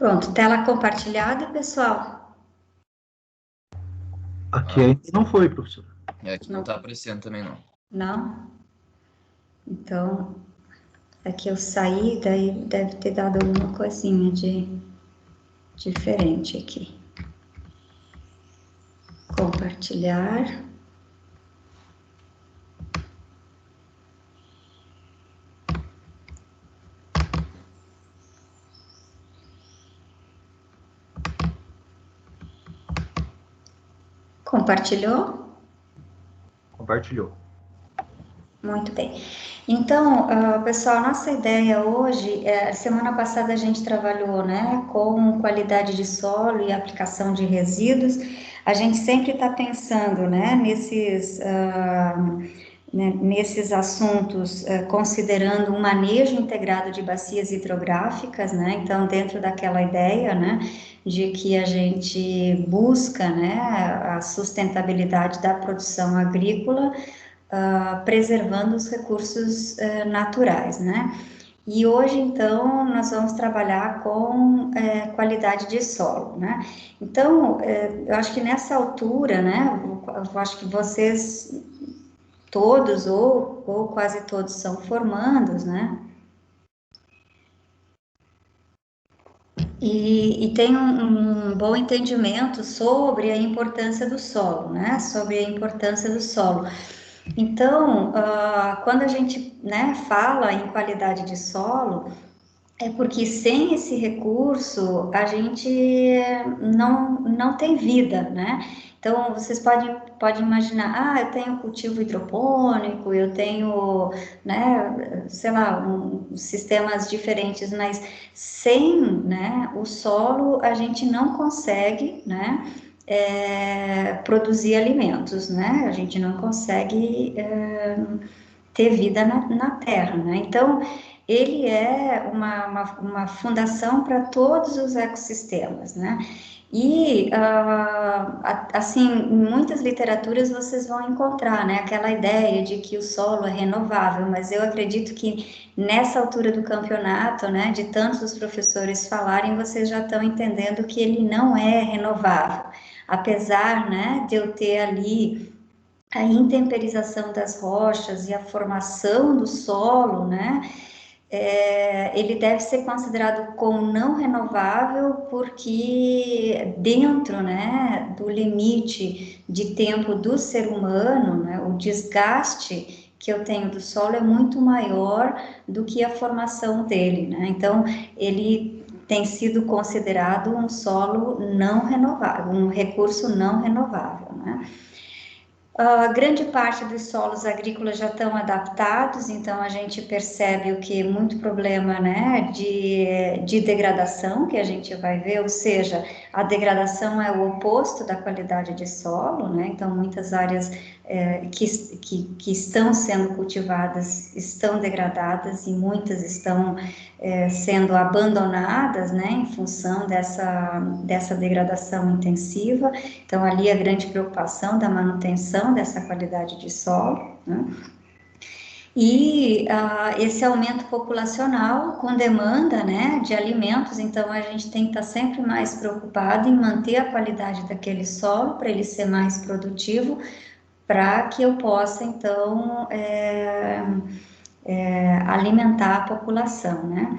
Pronto, tela compartilhada, pessoal? Aqui ainda não foi, professor. Aqui não está aparecendo também, não. Não? Então, aqui eu saí, daí deve ter dado alguma coisinha de diferente aqui. Compartilhar. Compartilhou? Compartilhou. Muito bem. Então, pessoal, nossa ideia hoje, semana passada a gente trabalhou, né, com qualidade de solo e aplicação de resíduos. A gente sempre está pensando, né, nesses assuntos, considerando um manejo integrado de bacias hidrográficas, né, então dentro daquela ideia, né, de que a gente busca, né, a sustentabilidade da produção agrícola, preservando os recursos naturais, né? E hoje, então, nós vamos trabalhar com qualidade de solo, né? Então, eu acho que nessa altura, né, eu acho que vocês todos ou quase todos são formandos, né? E tem um bom entendimento sobre a importância do solo, né? Sobre a importância do solo. Então, quando a gente, né, fala em qualidade de solo, é porque sem esse recurso a gente não tem vida, né? Então, vocês podem imaginar, eu tenho cultivo hidropônico, eu tenho, né, sei lá, sistemas diferentes, mas sem, né, o solo a gente não consegue, né, produzir alimentos, né? A gente não consegue ter vida na Terra, né? Então, ele é uma fundação para todos os ecossistemas, né? E, assim, em muitas literaturas vocês vão encontrar, né, aquela ideia de que o solo é renovável, mas eu acredito que nessa altura do campeonato, né, de tantos os professores falarem, vocês já estão entendendo que ele não é renovável. Apesar, né, de eu ter ali a intemperização das rochas e a formação do solo, né, ele deve ser considerado como não renovável porque dentro, né, do limite de tempo do ser humano, né, o desgaste que eu tenho do solo é muito maior do que a formação dele, né? Então, ele tem sido considerado um solo não renovável, um recurso não renovável, né? Grande parte dos solos agrícolas já estão adaptados, então a gente percebe o que muito problema, né, de degradação que a gente vai ver, ou seja, a degradação é o oposto da qualidade de solo, né? Então muitas áreas que estão sendo cultivadas estão degradadas e muitas estão sendo abandonadas, né, em função dessa degradação intensiva. Então, ali a grande preocupação da manutenção dessa qualidade de solo, né? E esse aumento populacional com demanda, né, de alimentos, então a gente tem que estar sempre mais preocupado em manter a qualidade daquele solo para ele ser mais produtivo, para que eu possa, então, alimentar a população, né?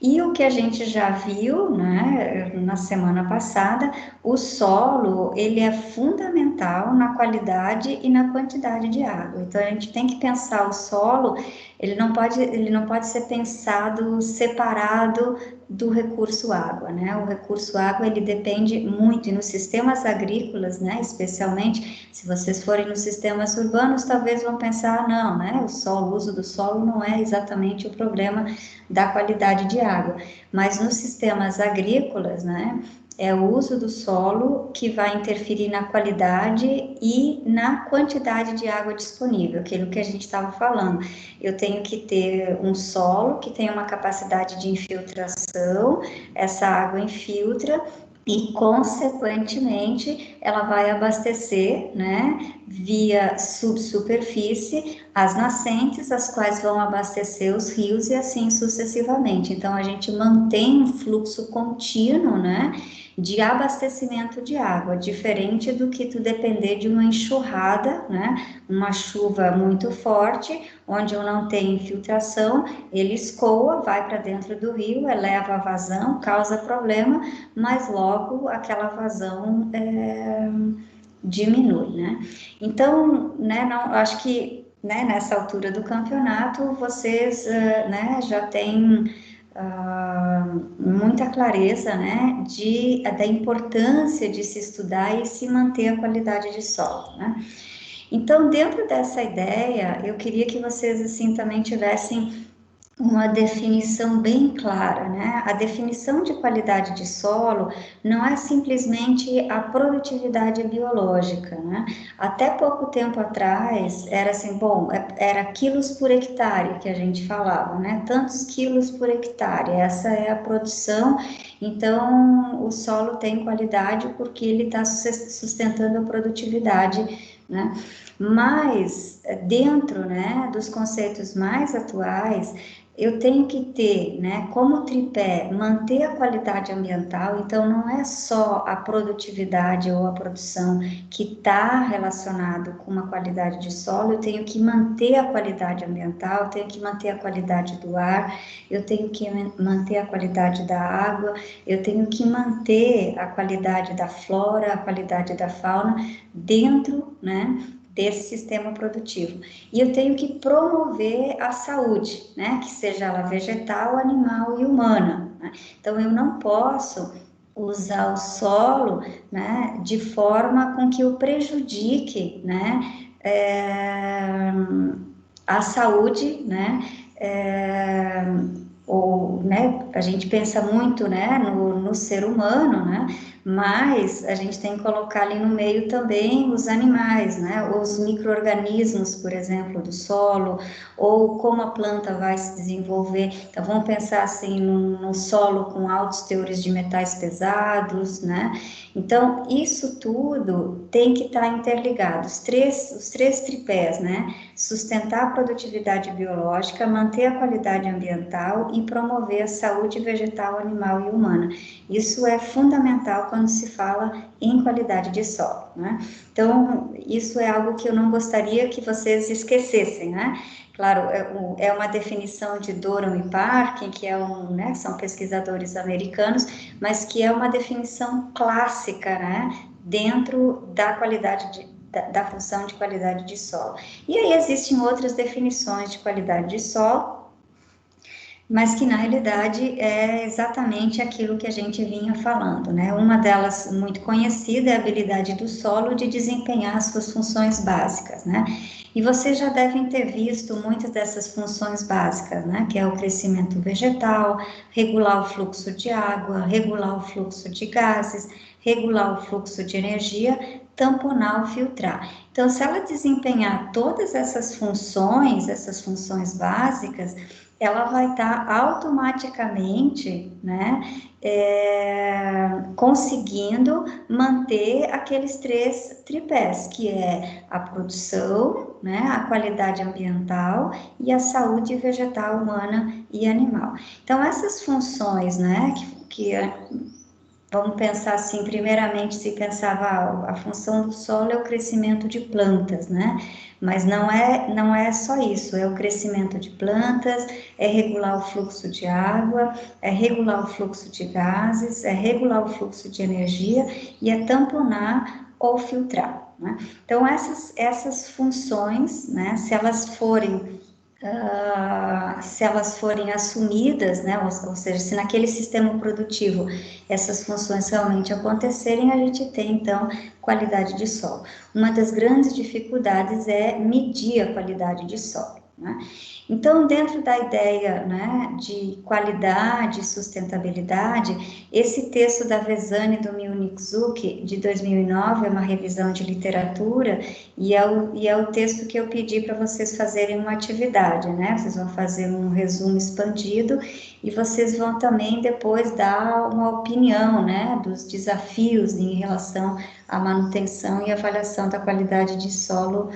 E o que a gente já viu, né, na semana passada, o solo, ele é fundamental na qualidade e na quantidade de água. Então, a gente tem que pensar o solo, ele não pode ser pensado separado do recurso água, né? O recurso água, ele depende muito, e nos sistemas agrícolas, né, especialmente, se vocês forem nos sistemas urbanos, talvez vão pensar, não, né, o uso do solo não é exatamente o problema da qualidade de água, mas nos sistemas agrícolas, né, é o uso do solo que vai interferir na qualidade e na quantidade de água disponível, aquilo que a gente estava falando. Eu tenho que ter um solo que tenha uma capacidade de infiltração, essa água infiltra, e, consequentemente, ela vai abastecer, né, via subsuperfície, as nascentes, as quais vão abastecer os rios e assim sucessivamente. Então, a gente mantém um fluxo contínuo, né, de abastecimento de água, diferente do que tu depender de uma enxurrada, né, uma chuva muito forte, onde eu não tenho infiltração, ele escoa, vai para dentro do rio, eleva a vazão, causa problema, mas logo aquela vazão diminui, né? Então, né, não, acho que, né, nessa altura do campeonato vocês, né, já têm muita clareza, né, da importância de se estudar e se manter a qualidade de solo, né? Então, dentro dessa ideia, eu queria que vocês, assim, também tivessem uma definição bem clara, né? A definição de qualidade de solo não é simplesmente a produtividade biológica, né? Até pouco tempo atrás era assim, bom, era quilos por hectare que a gente falava, né? Tantos quilos por hectare, essa é a produção. Então, o solo tem qualidade porque ele está sustentando a produtividade, né? Mas dentro, né, dos conceitos mais atuais, eu tenho que ter, né, como tripé, manter a qualidade ambiental, então não é só a produtividade ou a produção que está relacionado com uma qualidade de solo, eu tenho que manter a qualidade ambiental, eu tenho que manter a qualidade do ar, eu tenho que manter a qualidade da água, eu tenho que manter a qualidade da flora, a qualidade da fauna dentro, né, desse sistema produtivo. E eu tenho que promover a saúde, né? Que seja ela vegetal, animal e humana, né? Então, eu não posso usar o solo, né, de forma com que eu prejudique, né, a saúde, né, ou, né, a gente pensa muito, né, no ser humano, né, mas a gente tem que colocar ali no meio também os animais, né, os micro-organismos, por exemplo, do solo, ou como a planta vai se desenvolver. Então, vamos pensar assim, num solo com altos teores de metais pesados, né, então, isso tudo tem que estar interligado, os três tripés, né, sustentar a produtividade biológica, manter a qualidade ambiental e promover a saúde vegetal, animal e humana. Isso é fundamental quando se fala em qualidade de solo, né? Então, isso é algo que eu não gostaria que vocês esquecessem, né? Claro, é uma definição de Doran e Parkin, que né, são pesquisadores americanos, mas que é uma definição clássica, né, dentro da qualidade da função de qualidade de solo. E aí existem outras definições de qualidade de solo, mas que na realidade é exatamente aquilo que a gente vinha falando, né? Uma delas muito conhecida é a habilidade do solo de desempenhar as suas funções básicas, né? E vocês já devem ter visto muitas dessas funções básicas, né? Que é o crescimento vegetal, regular o fluxo de água, regular o fluxo de gases, regular o fluxo de energia, tamponar ou filtrar. Então, se ela desempenhar todas essas funções básicas, ela vai estar automaticamente, né, conseguindo manter aqueles três tripés, que é a produção, né, a qualidade ambiental e a saúde vegetal, humana e animal. Então, essas funções, né, vamos pensar assim, primeiramente se pensava a função do solo é o crescimento de plantas, né? Mas não é só isso, é o crescimento de plantas, é regular o fluxo de água, é regular o fluxo de gases, é regular o fluxo de energia e é tamponar ou filtrar, né? Então, essas funções, né, se elas forem assumidas, né, ou seja, se naquele sistema produtivo essas funções realmente acontecerem, a gente tem, então, qualidade de solo. Uma das grandes dificuldades é medir a qualidade de solo. né? Então, dentro da ideia, né, de qualidade e sustentabilidade, esse texto da Vezani e do Miuniczuk, de 2009, é uma revisão de literatura, e é o texto que eu pedi para vocês fazerem uma atividade, né? Vocês vão fazer um resumo expandido, e vocês vão também depois dar uma opinião, né, dos desafios em relação à manutenção e avaliação da qualidade de solo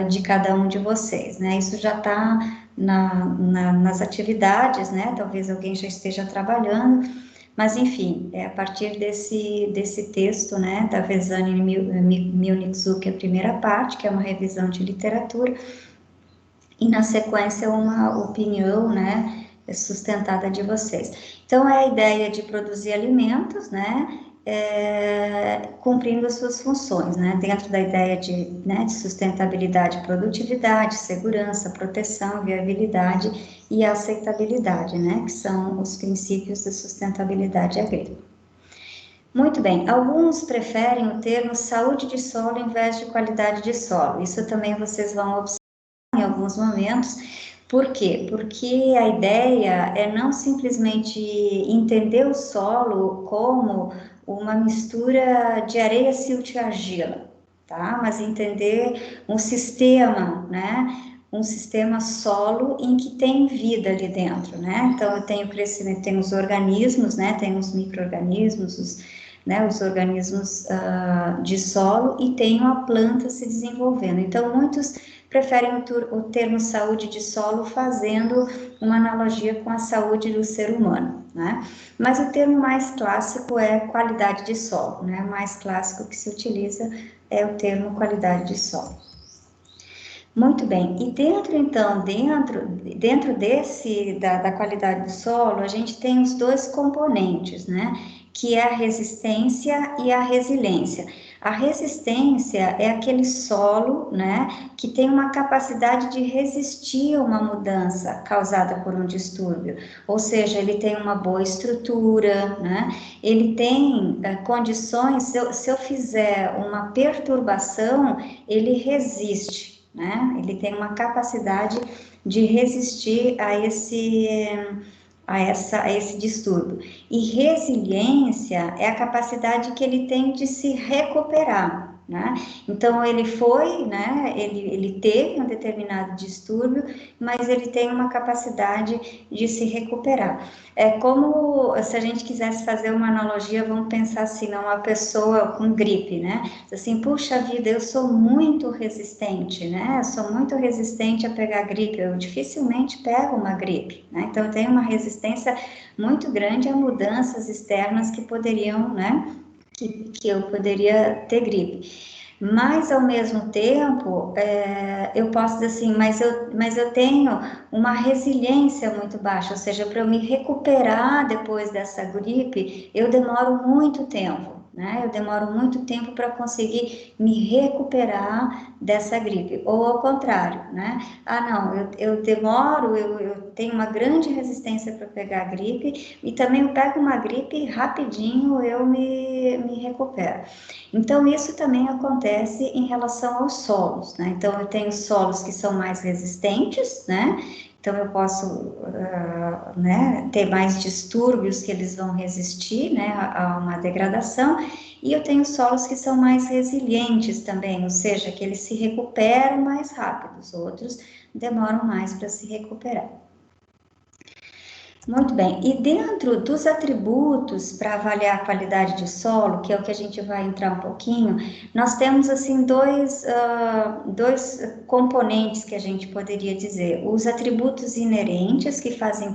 de cada um de vocês, né? Isso já está nas atividades, né? Talvez alguém já esteja trabalhando, mas enfim, é a partir desse texto, né, da Vezani e Miuniczuk, a primeira parte, que é uma revisão de literatura, e na sequência uma opinião, né, sustentada de vocês. Então, é a ideia de produzir alimentos, né, cumprindo as suas funções, né, dentro da ideia de sustentabilidade, produtividade, segurança, proteção, viabilidade e aceitabilidade, né, que são os princípios da sustentabilidade agrícola. Muito bem, alguns preferem o termo saúde de solo em vez de qualidade de solo. Isso também vocês vão observar em alguns momentos. Por quê? Porque a ideia é não simplesmente entender o solo como uma mistura de areia, silt e argila, tá? Mas entender um sistema, né? Um sistema solo em que tem vida ali dentro, né? Então, eu tenho crescimento, tem os organismos, né? Tem os micro-organismos, os organismos de solo, e tem a planta se desenvolvendo. Então, muitos preferem o termo saúde de solo, fazendo uma analogia com a saúde do ser humano, né? Mas o termo mais clássico é qualidade de solo, né? O mais clássico que se utiliza é o termo qualidade de solo. Muito bem, e dentro da qualidade do solo, a gente tem os dois componentes, né? Que é a resistência e a resiliência. A resistência é aquele solo, né, que tem uma capacidade de resistir a uma mudança causada por um distúrbio, ou seja, ele tem uma boa estrutura, né, ele tem condições, se eu fizer uma perturbação, ele resiste, né, ele tem uma capacidade de resistir a esse distúrbio. E resiliência é a capacidade que ele tem de se recuperar, né? Então, ele teve um determinado distúrbio, mas ele tem uma capacidade de se recuperar. É como se a gente quisesse fazer uma analogia, vamos pensar assim, uma pessoa com gripe, né? Assim, puxa vida, eu sou muito resistente, né? Eu sou muito resistente a pegar gripe, eu dificilmente pego uma gripe, né? Então, eu tenho uma resistência muito grande a mudanças externas que poderiam, né? Que eu poderia ter gripe. Mas, ao mesmo tempo, eu posso dizer assim, mas eu tenho uma resiliência muito baixa, ou seja, para eu me recuperar depois dessa gripe, eu demoro muito tempo, né? Eu demoro muito tempo para conseguir me recuperar dessa gripe, ou ao contrário, né? Não, eu demoro, eu tenho uma grande resistência para pegar a gripe, e também eu pego uma gripe e rapidinho eu me recupero. Então, isso também acontece em relação aos solos, né? Então, eu tenho solos que são mais resistentes, né? Então, eu posso ter mais distúrbios que eles vão resistir, né, a uma degradação, e eu tenho solos que são mais resilientes também, ou seja, que eles se recuperam mais rápido, os outros demoram mais para se recuperar. Muito bem, e dentro dos atributos para avaliar a qualidade de solo, que é o que a gente vai entrar um pouquinho, nós temos assim dois componentes que a gente poderia dizer: os atributos inerentes, que fazem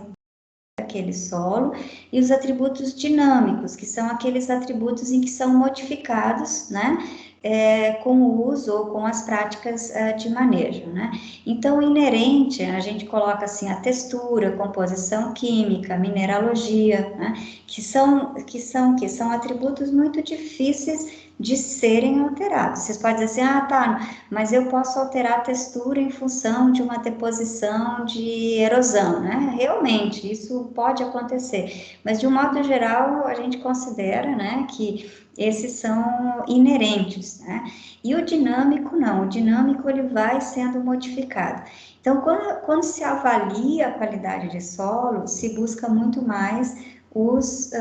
aquele solo, e os atributos dinâmicos, que são aqueles atributos em que são modificados, né, com o uso ou com as práticas de manejo, né? Então, inerente, a gente coloca assim a textura, composição química, mineralogia, né, que são atributos muito difíceis de serem alterados. Vocês podem dizer assim, ah, tá, mas eu posso alterar a textura em função de uma deposição de erosão, né? Realmente, isso pode acontecer, mas de um modo geral, a gente considera, né, que esses são inerentes, né? E o dinâmico, não, o dinâmico ele vai sendo modificado. Então, quando se avalia a qualidade de solo, se busca muito mais os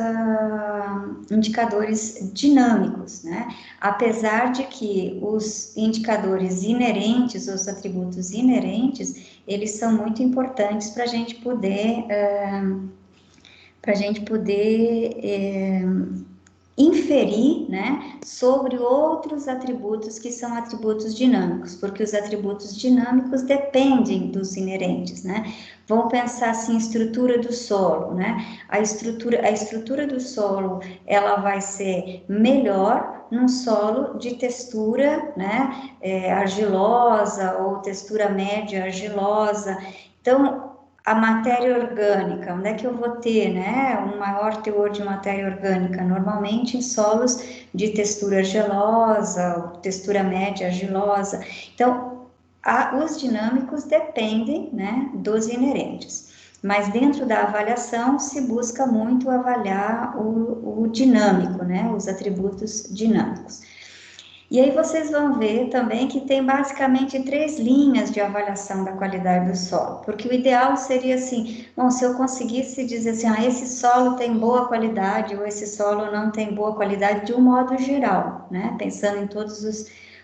indicadores dinâmicos, né? Apesar de que os indicadores inerentes, os atributos inerentes, eles são muito importantes para a gente poder, inferir, né, sobre outros atributos que são atributos dinâmicos, porque os atributos dinâmicos dependem dos inerentes, né? Vamos pensar assim, estrutura do solo, né? A estrutura do solo, ela vai ser melhor num solo de textura, né, argilosa ou textura média argilosa. Então, a matéria orgânica, onde é que eu vou ter, né, um maior teor de matéria orgânica? Normalmente em solos de textura argilosa, textura média argilosa. Então, os dinâmicos dependem, né, dos inerentes. Mas dentro da avaliação se busca muito avaliar o dinâmico, né, os atributos dinâmicos. E aí vocês vão ver também que tem basicamente 3 linhas de avaliação da qualidade do solo, porque o ideal seria assim, bom, se eu conseguisse dizer assim, ah, esse solo tem boa qualidade ou esse solo não tem boa qualidade de um modo geral, né, pensando em todos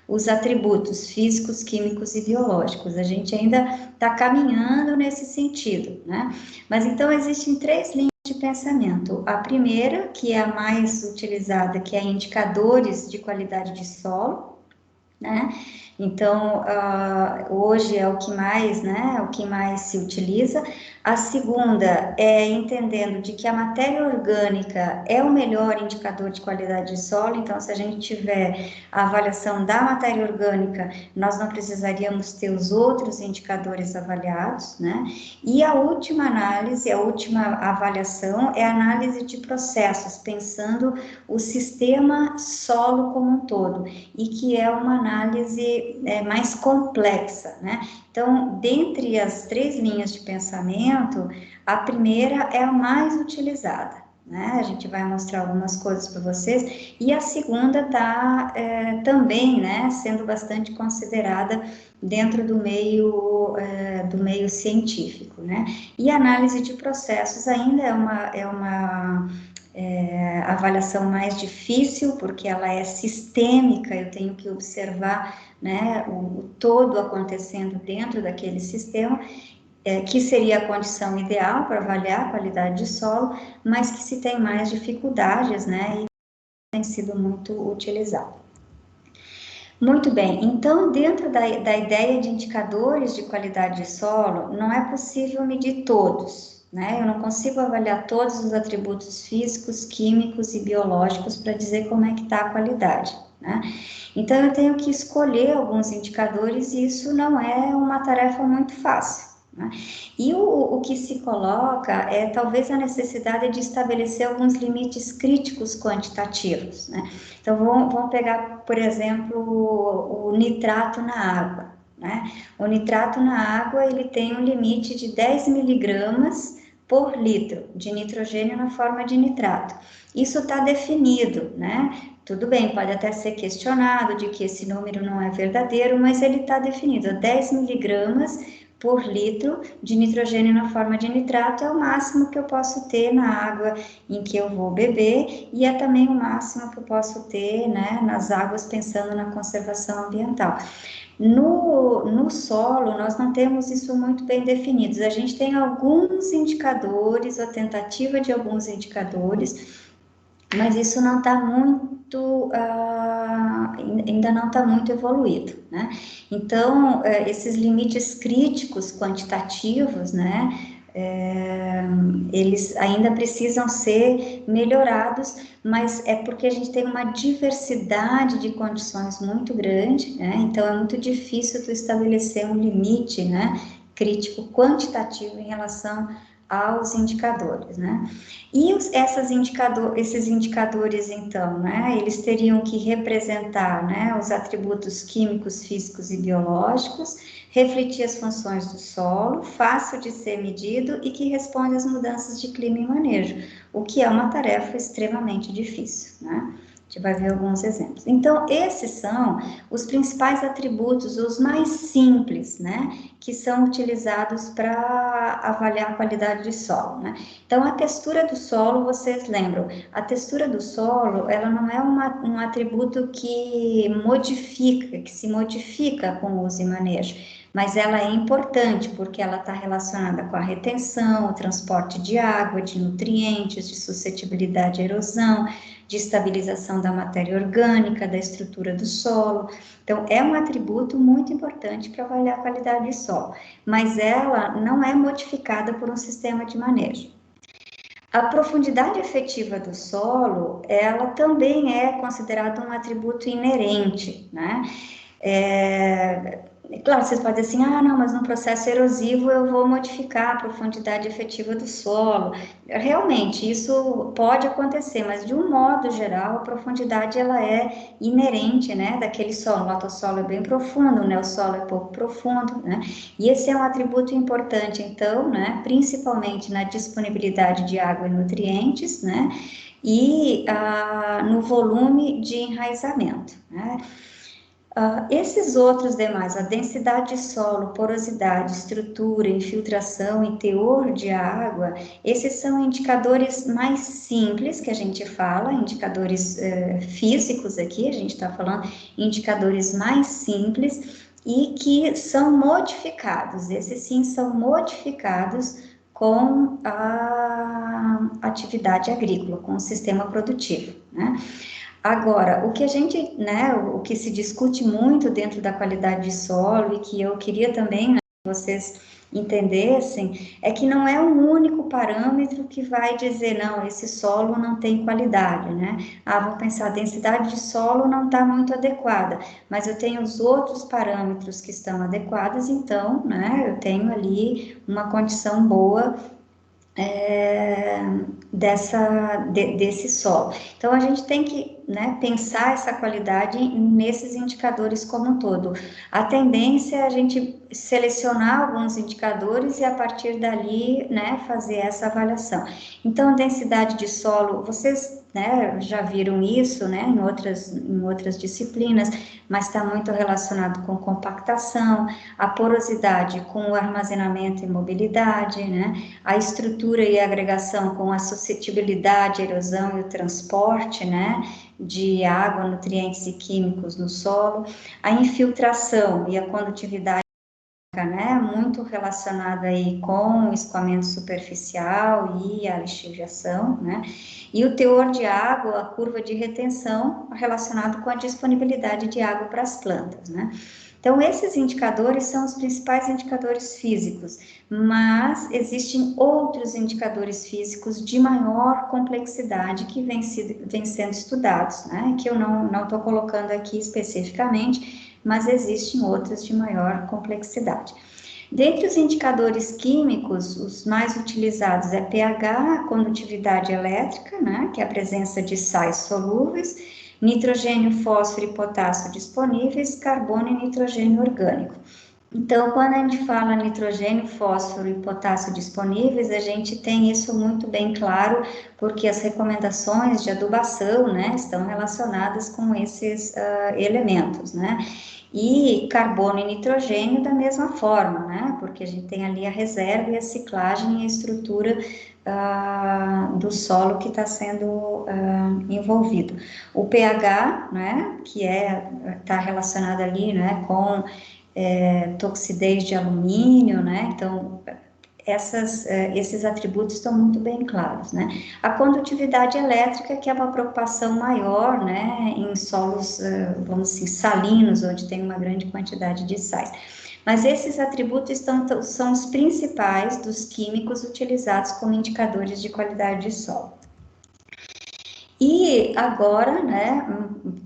os atributos físicos, químicos e biológicos. A gente ainda está caminhando nesse sentido, né? Mas então existem 3 linhas de pensamento. A primeira, que é a mais utilizada, que é indicadores de qualidade de solo, né? Então, hoje é o que mais, né, o que mais se utiliza. A segunda é entendendo de que a matéria orgânica é o melhor indicador de qualidade de solo, então, se a gente tiver a avaliação da matéria orgânica, nós não precisaríamos ter os outros indicadores avaliados, né? E a última análise, a última avaliação é a análise de processos, pensando o sistema solo como um todo, e que é uma análise mais complexa, né? Então, dentre as 3 linhas de pensamento, a primeira é a mais utilizada, né? A gente vai mostrar algumas coisas para vocês, e a segunda está também, né, sendo bastante considerada dentro do meio científico, né? E a análise de processos ainda é uma avaliação mais difícil, porque ela é sistêmica, eu tenho que observar, né, o todo acontecendo dentro daquele sistema, que seria a condição ideal para avaliar a qualidade de solo, mas que se tem mais dificuldades, né, e tem sido muito utilizado. Muito bem, então, dentro da ideia de indicadores de qualidade de solo, não é possível medir todos, né? Eu não consigo avaliar todos os atributos físicos, químicos e biológicos para dizer como é que está a qualidade, né? Então, eu tenho que escolher alguns indicadores e isso não é uma tarefa muito fácil, né? E o que se coloca é talvez a necessidade de estabelecer alguns limites críticos quantitativos, né? Então, vamos pegar, por exemplo, o nitrato na água, né? O nitrato na água, ele tem um limite de 10 miligramas por litro de nitrogênio na forma de nitrato. Isso está definido, né? Tudo bem, pode até ser questionado de que esse número não é verdadeiro, mas ele está definido, 10 miligramas por litro de nitrogênio na forma de nitrato é o máximo que eu posso ter na água em que eu vou beber, e é também o máximo que eu posso ter, né, nas águas, pensando na conservação ambiental. No solo, nós não temos isso muito bem definidos. A gente tem alguns indicadores, a tentativa de alguns indicadores, mas isso não está muito, ainda não está muito evoluído, né? Então, esses limites críticos quantitativos, né, eles ainda precisam ser melhorados, mas é porque a gente tem uma diversidade de condições muito grande, né? Então é muito difícil tu estabelecer um limite, né, crítico quantitativo em relação aos indicadores, né? E esses indicadores, então, né, eles teriam que representar, né, os atributos químicos, físicos e biológicos, refletir as funções do solo, fácil de ser medido e que responde às mudanças de clima e manejo, o que é uma tarefa extremamente difícil, né? A gente vai ver alguns exemplos. Então, esses são os principais atributos, os mais simples, né, que são utilizados para avaliar a qualidade de solo, né? Então, a textura do solo, vocês lembram, a textura do solo, ela não é um atributo que se modifica com o uso e manejo, mas ela é importante porque ela está relacionada com a retenção, o transporte de água, de nutrientes, de suscetibilidade à erosão, de estabilização da matéria orgânica, da estrutura do solo. Então, é um atributo muito importante para avaliar a qualidade de solo, mas ela não é modificada por um sistema de manejo. A profundidade efetiva do solo, ela também é considerada um atributo inerente, né? Claro, vocês podem dizer assim, não, mas no processo erosivo eu vou modificar a profundidade efetiva do solo. Realmente, isso pode acontecer, mas de um modo geral, a profundidade ela é inerente, né, daquele solo. O latossolo é bem profundo, o neossolo é pouco profundo, né, e esse é um atributo importante, então, né, principalmente na disponibilidade de água e nutrientes, né, e no volume de enraizamento, né. Esses outros demais, a densidade de solo, porosidade, estrutura, infiltração e teor de água, esses são indicadores mais simples que a gente fala, indicadores físicos aqui, a gente está falando indicadores mais simples e que são modificados, esses sim são modificados com a atividade agrícola, com o sistema produtivo, né? Agora, o que a gente, né, o que se discute muito dentro da qualidade de solo e que eu queria também, né, que vocês entendessem, é que não é um único parâmetro que vai dizer, não, esse solo não tem qualidade, né? Vou pensar, a densidade de solo não está muito adequada, mas eu tenho os outros parâmetros que estão adequados, então, né, eu tenho ali uma condição boa desse solo. Então, a gente tem que, né, pensar essa qualidade nesses indicadores como um todo. A tendência é a gente selecionar alguns indicadores e, a partir dali, né, fazer essa avaliação. Então, a densidade de solo, vocês, né, já viram isso, né, em outras disciplinas, mas está muito relacionado com compactação, a porosidade com o armazenamento e mobilidade, né, a estrutura e a agregação com a suscetibilidade, a erosão e o transporte, né, de água, nutrientes e químicos no solo, a infiltração e a condutividade, né, muito relacionada aí com o escoamento superficial e a lixiviação, né, e o teor de água, a curva de retenção, relacionado com a disponibilidade de água para as plantas, né. Então, esses indicadores são os principais indicadores físicos, mas existem outros indicadores físicos de maior complexidade que vêm sendo estudados, né, que eu não estou colocando aqui especificamente, mas existem outros de maior complexidade. Dentre os indicadores químicos, os mais utilizados é pH, condutividade elétrica, né, que é a presença de sais solúveis, nitrogênio, fósforo e potássio disponíveis, carbono e nitrogênio orgânico. Então, quando a gente fala nitrogênio, fósforo e potássio disponíveis, a gente tem isso muito bem claro, porque as recomendações de adubação, né, estão relacionadas com esses elementos, né? E carbono e nitrogênio da mesma forma, né? Porque a gente tem ali a reserva e a ciclagem e a estrutura do solo que está sendo envolvido. O pH, né? Que está relacionado ali, né? Com toxidez de alumínio, né? Então, esses atributos estão muito bem claros, né? A condutividade elétrica, que é uma preocupação maior, né, em solos, vamos assim, salinos, onde tem uma grande quantidade de sais. Mas esses atributos são os principais dos químicos utilizados como indicadores de qualidade de solo. E agora, né,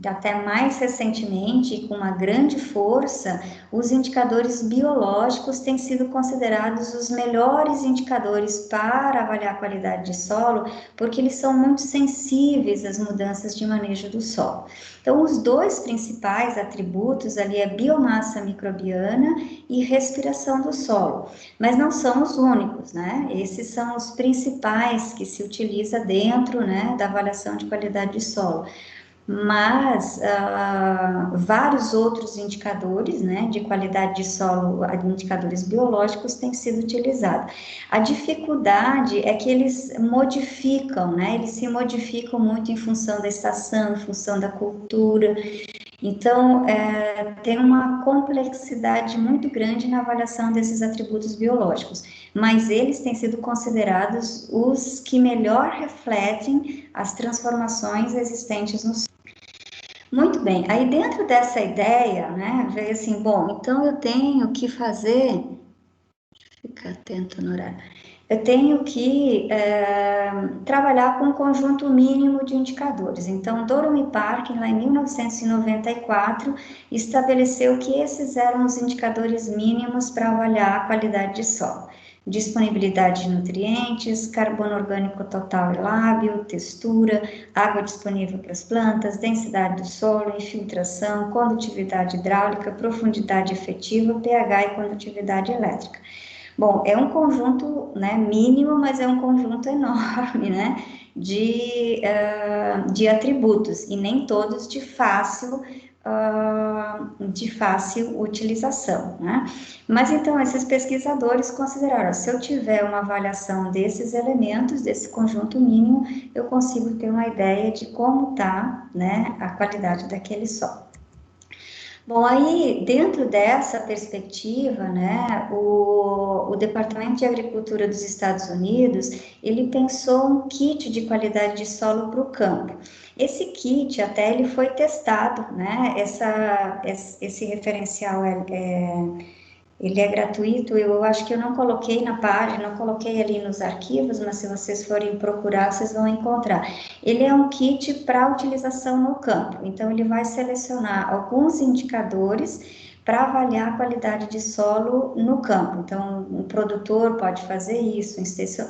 até mais recentemente, e com uma grande força, os indicadores biológicos têm sido considerados os melhores indicadores para avaliar a qualidade de solo, porque eles são muito sensíveis às mudanças de manejo do solo. Então, os dois principais atributos ali é biomassa microbiana e respiração do solo, mas não são os únicos, né? Esses são os principais que se utiliza dentro, né, da avaliação de qualidade de solo. Mas vários outros indicadores, né, de qualidade de solo, indicadores biológicos, têm sido utilizados. A dificuldade é que eles modificam, né, eles se modificam muito em função da estação, em função da cultura. Então, tem uma complexidade muito grande na avaliação desses atributos biológicos, mas eles têm sido considerados os que melhor refletem as transformações existentes no solo. Muito bem, aí dentro dessa ideia, né, veio assim, bom, então eu tenho que fazer, fica atento no horário, eu tenho que trabalhar com um conjunto mínimo de indicadores. Então, Durham e Parkin, lá em 1994, estabeleceu que esses eram os indicadores mínimos para avaliar a qualidade de solo. Disponibilidade de nutrientes, carbono orgânico total e lábil, textura, água disponível para as plantas, densidade do solo, infiltração, condutividade hidráulica, profundidade efetiva, pH e condutividade elétrica. Bom, é um conjunto, né, mínimo, mas é um conjunto enorme, né, de atributos, e nem todos de fácil utilização, né? Mas então, esses pesquisadores consideraram, se eu tiver uma avaliação desses elementos, desse conjunto mínimo, eu consigo ter uma ideia de como está, né, a qualidade daquele solo. Bom, aí, dentro dessa perspectiva, né, o Departamento de Agricultura dos Estados Unidos, ele pensou um kit de qualidade de solo para o campo. Esse kit, até ele foi testado, né, esse referencial ele é gratuito, eu acho que eu não coloquei na página, não coloquei ali nos arquivos, mas se vocês forem procurar, vocês vão encontrar. Ele é um kit para utilização no campo, então ele vai selecionar alguns indicadores para avaliar a qualidade de solo no campo. Então, um produtor pode fazer isso,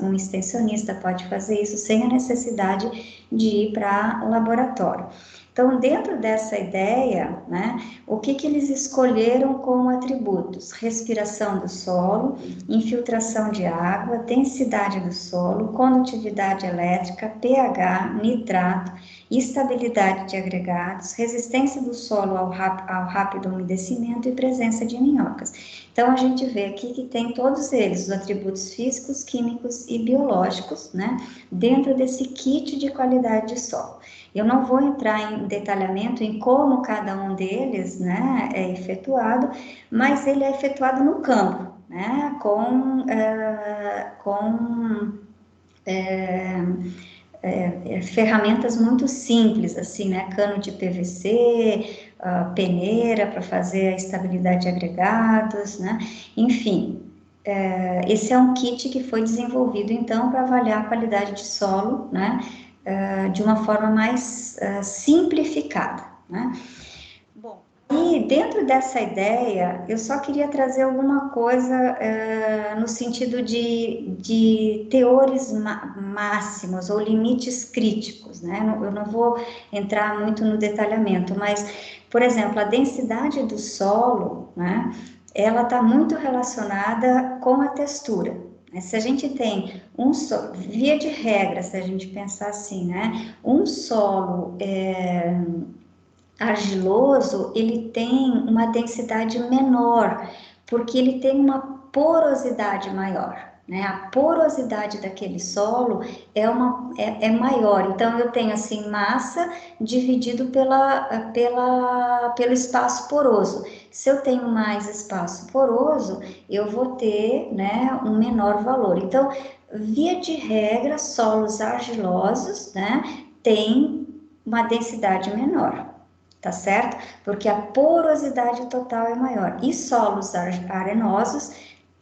um extensionista pode fazer isso, sem a necessidade de ir para laboratório. Então, dentro dessa ideia, né, o que eles escolheram como atributos? Respiração do solo, infiltração de água, densidade do solo, condutividade elétrica, pH, nitrato, estabilidade de agregados, resistência do solo ao rápido umedecimento e presença de minhocas. Então, a gente vê aqui que tem todos eles, os atributos físicos, químicos e biológicos, né, dentro desse kit de qualidade de solo. Eu não vou entrar em detalhamento em como cada um deles, né, é efetuado, mas ele é efetuado no campo, né, com ferramentas muito simples, assim, né, cano de PVC, peneira para fazer a estabilidade de agregados, né, enfim. Esse é um kit que foi desenvolvido, então, para avaliar a qualidade de solo, né, de uma forma mais simplificada, né? Bom, e dentro dessa ideia, eu só queria trazer alguma coisa no sentido de teores máximos ou limites críticos, né? Eu não vou entrar muito no detalhamento, mas, por exemplo, a densidade do solo, né? Ela está muito relacionada com a textura. Se a gente tem um solo, via de regra, se a gente pensar assim, né? Um solo argiloso, ele tem uma densidade menor, porque ele tem uma porosidade maior, né? A porosidade daquele solo é maior. Então, eu tenho, assim, massa dividido pelo espaço poroso. Se eu tenho mais espaço poroso, eu vou ter, né, um menor valor. Então, via de regra, solos argilosos, né, tem uma densidade menor, tá certo? Porque a porosidade total é maior. E solos arenosos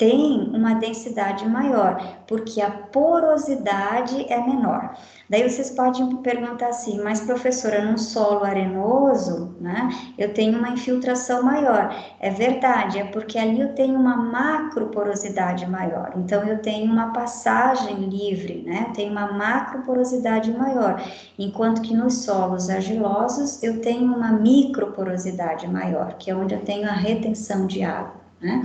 tem uma densidade maior, porque a porosidade é menor. Daí vocês podem perguntar assim, mas professora, num solo arenoso, né, eu tenho uma infiltração maior. É verdade, é porque ali eu tenho uma macroporosidade maior, então eu tenho uma passagem livre, né, eu tenho uma macroporosidade maior, enquanto que nos solos argilosos eu tenho uma microporosidade maior, que é onde eu tenho a retenção de água, né.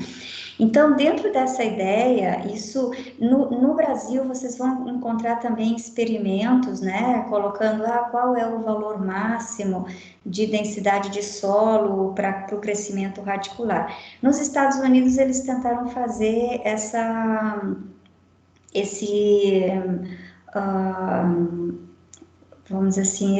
Então, dentro dessa ideia, isso no Brasil vocês vão encontrar também experimentos, né, colocando qual é o valor máximo de densidade de solo para o crescimento radicular. Nos Estados Unidos eles tentaram fazer esse uh, vamos dizer assim,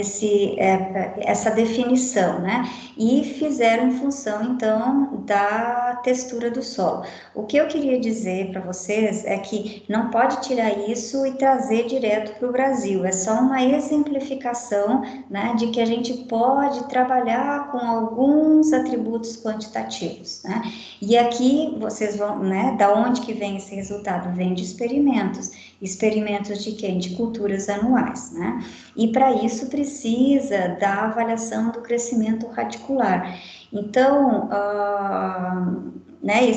essa definição, né? E fizeram em função, então, da textura do solo. O que eu queria dizer para vocês é que não pode tirar isso e trazer direto para o Brasil, é só uma exemplificação, né, de que a gente pode trabalhar com alguns atributos quantitativos, né? E aqui vocês vão, né, da onde que vem esse resultado? Vem de experimentos. Experimentos de quem? De culturas anuais, né? E para isso precisa da avaliação do crescimento radicular. Então, né,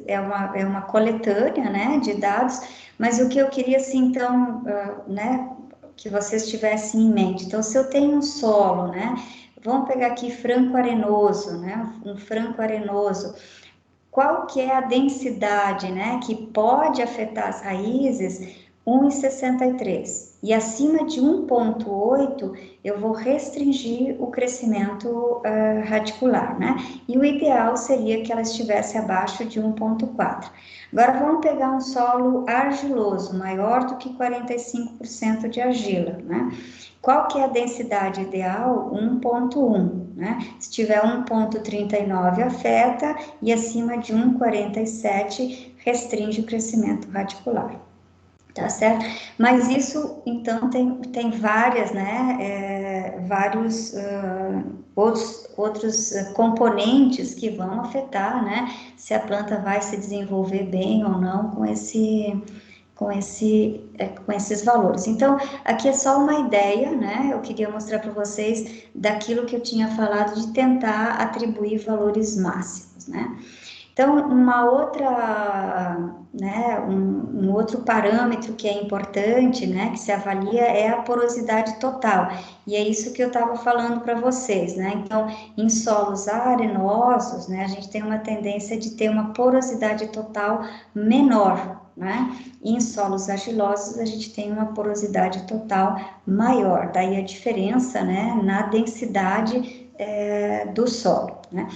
é uma coletânea, né, de dados, mas o que eu queria, assim, então, né, que vocês tivessem em mente. Então, se eu tenho um solo, né, vamos pegar aqui franco arenoso, né, um franco arenoso, qual que é a densidade, né, que pode afetar as raízes? 1,63. E acima de 1,8, eu vou restringir o crescimento radicular, né? E o ideal seria que ela estivesse abaixo de 1,4. Agora, vamos pegar um solo argiloso, maior do que 45% de argila, né? Qual que é a densidade ideal? 1,1, né? Se tiver 1,39 afeta e acima de 1,47 restringe o crescimento radicular. Tá certo? Mas isso, então, tem várias, né, vários outros componentes que vão afetar, né, se a planta vai se desenvolver bem ou não com esses valores. Então, aqui é só uma ideia, né, eu queria mostrar para vocês daquilo que eu tinha falado de tentar atribuir valores máximos, né. Então, uma outra, né, um outro parâmetro que é importante, né, que se avalia é a porosidade total, e é isso que eu estava falando para vocês, né, então, em solos arenosos, né, a gente tem uma tendência de ter uma porosidade total menor, né, e em solos argilosos a gente tem uma porosidade total maior, daí a diferença, né, na densidade do solo, né.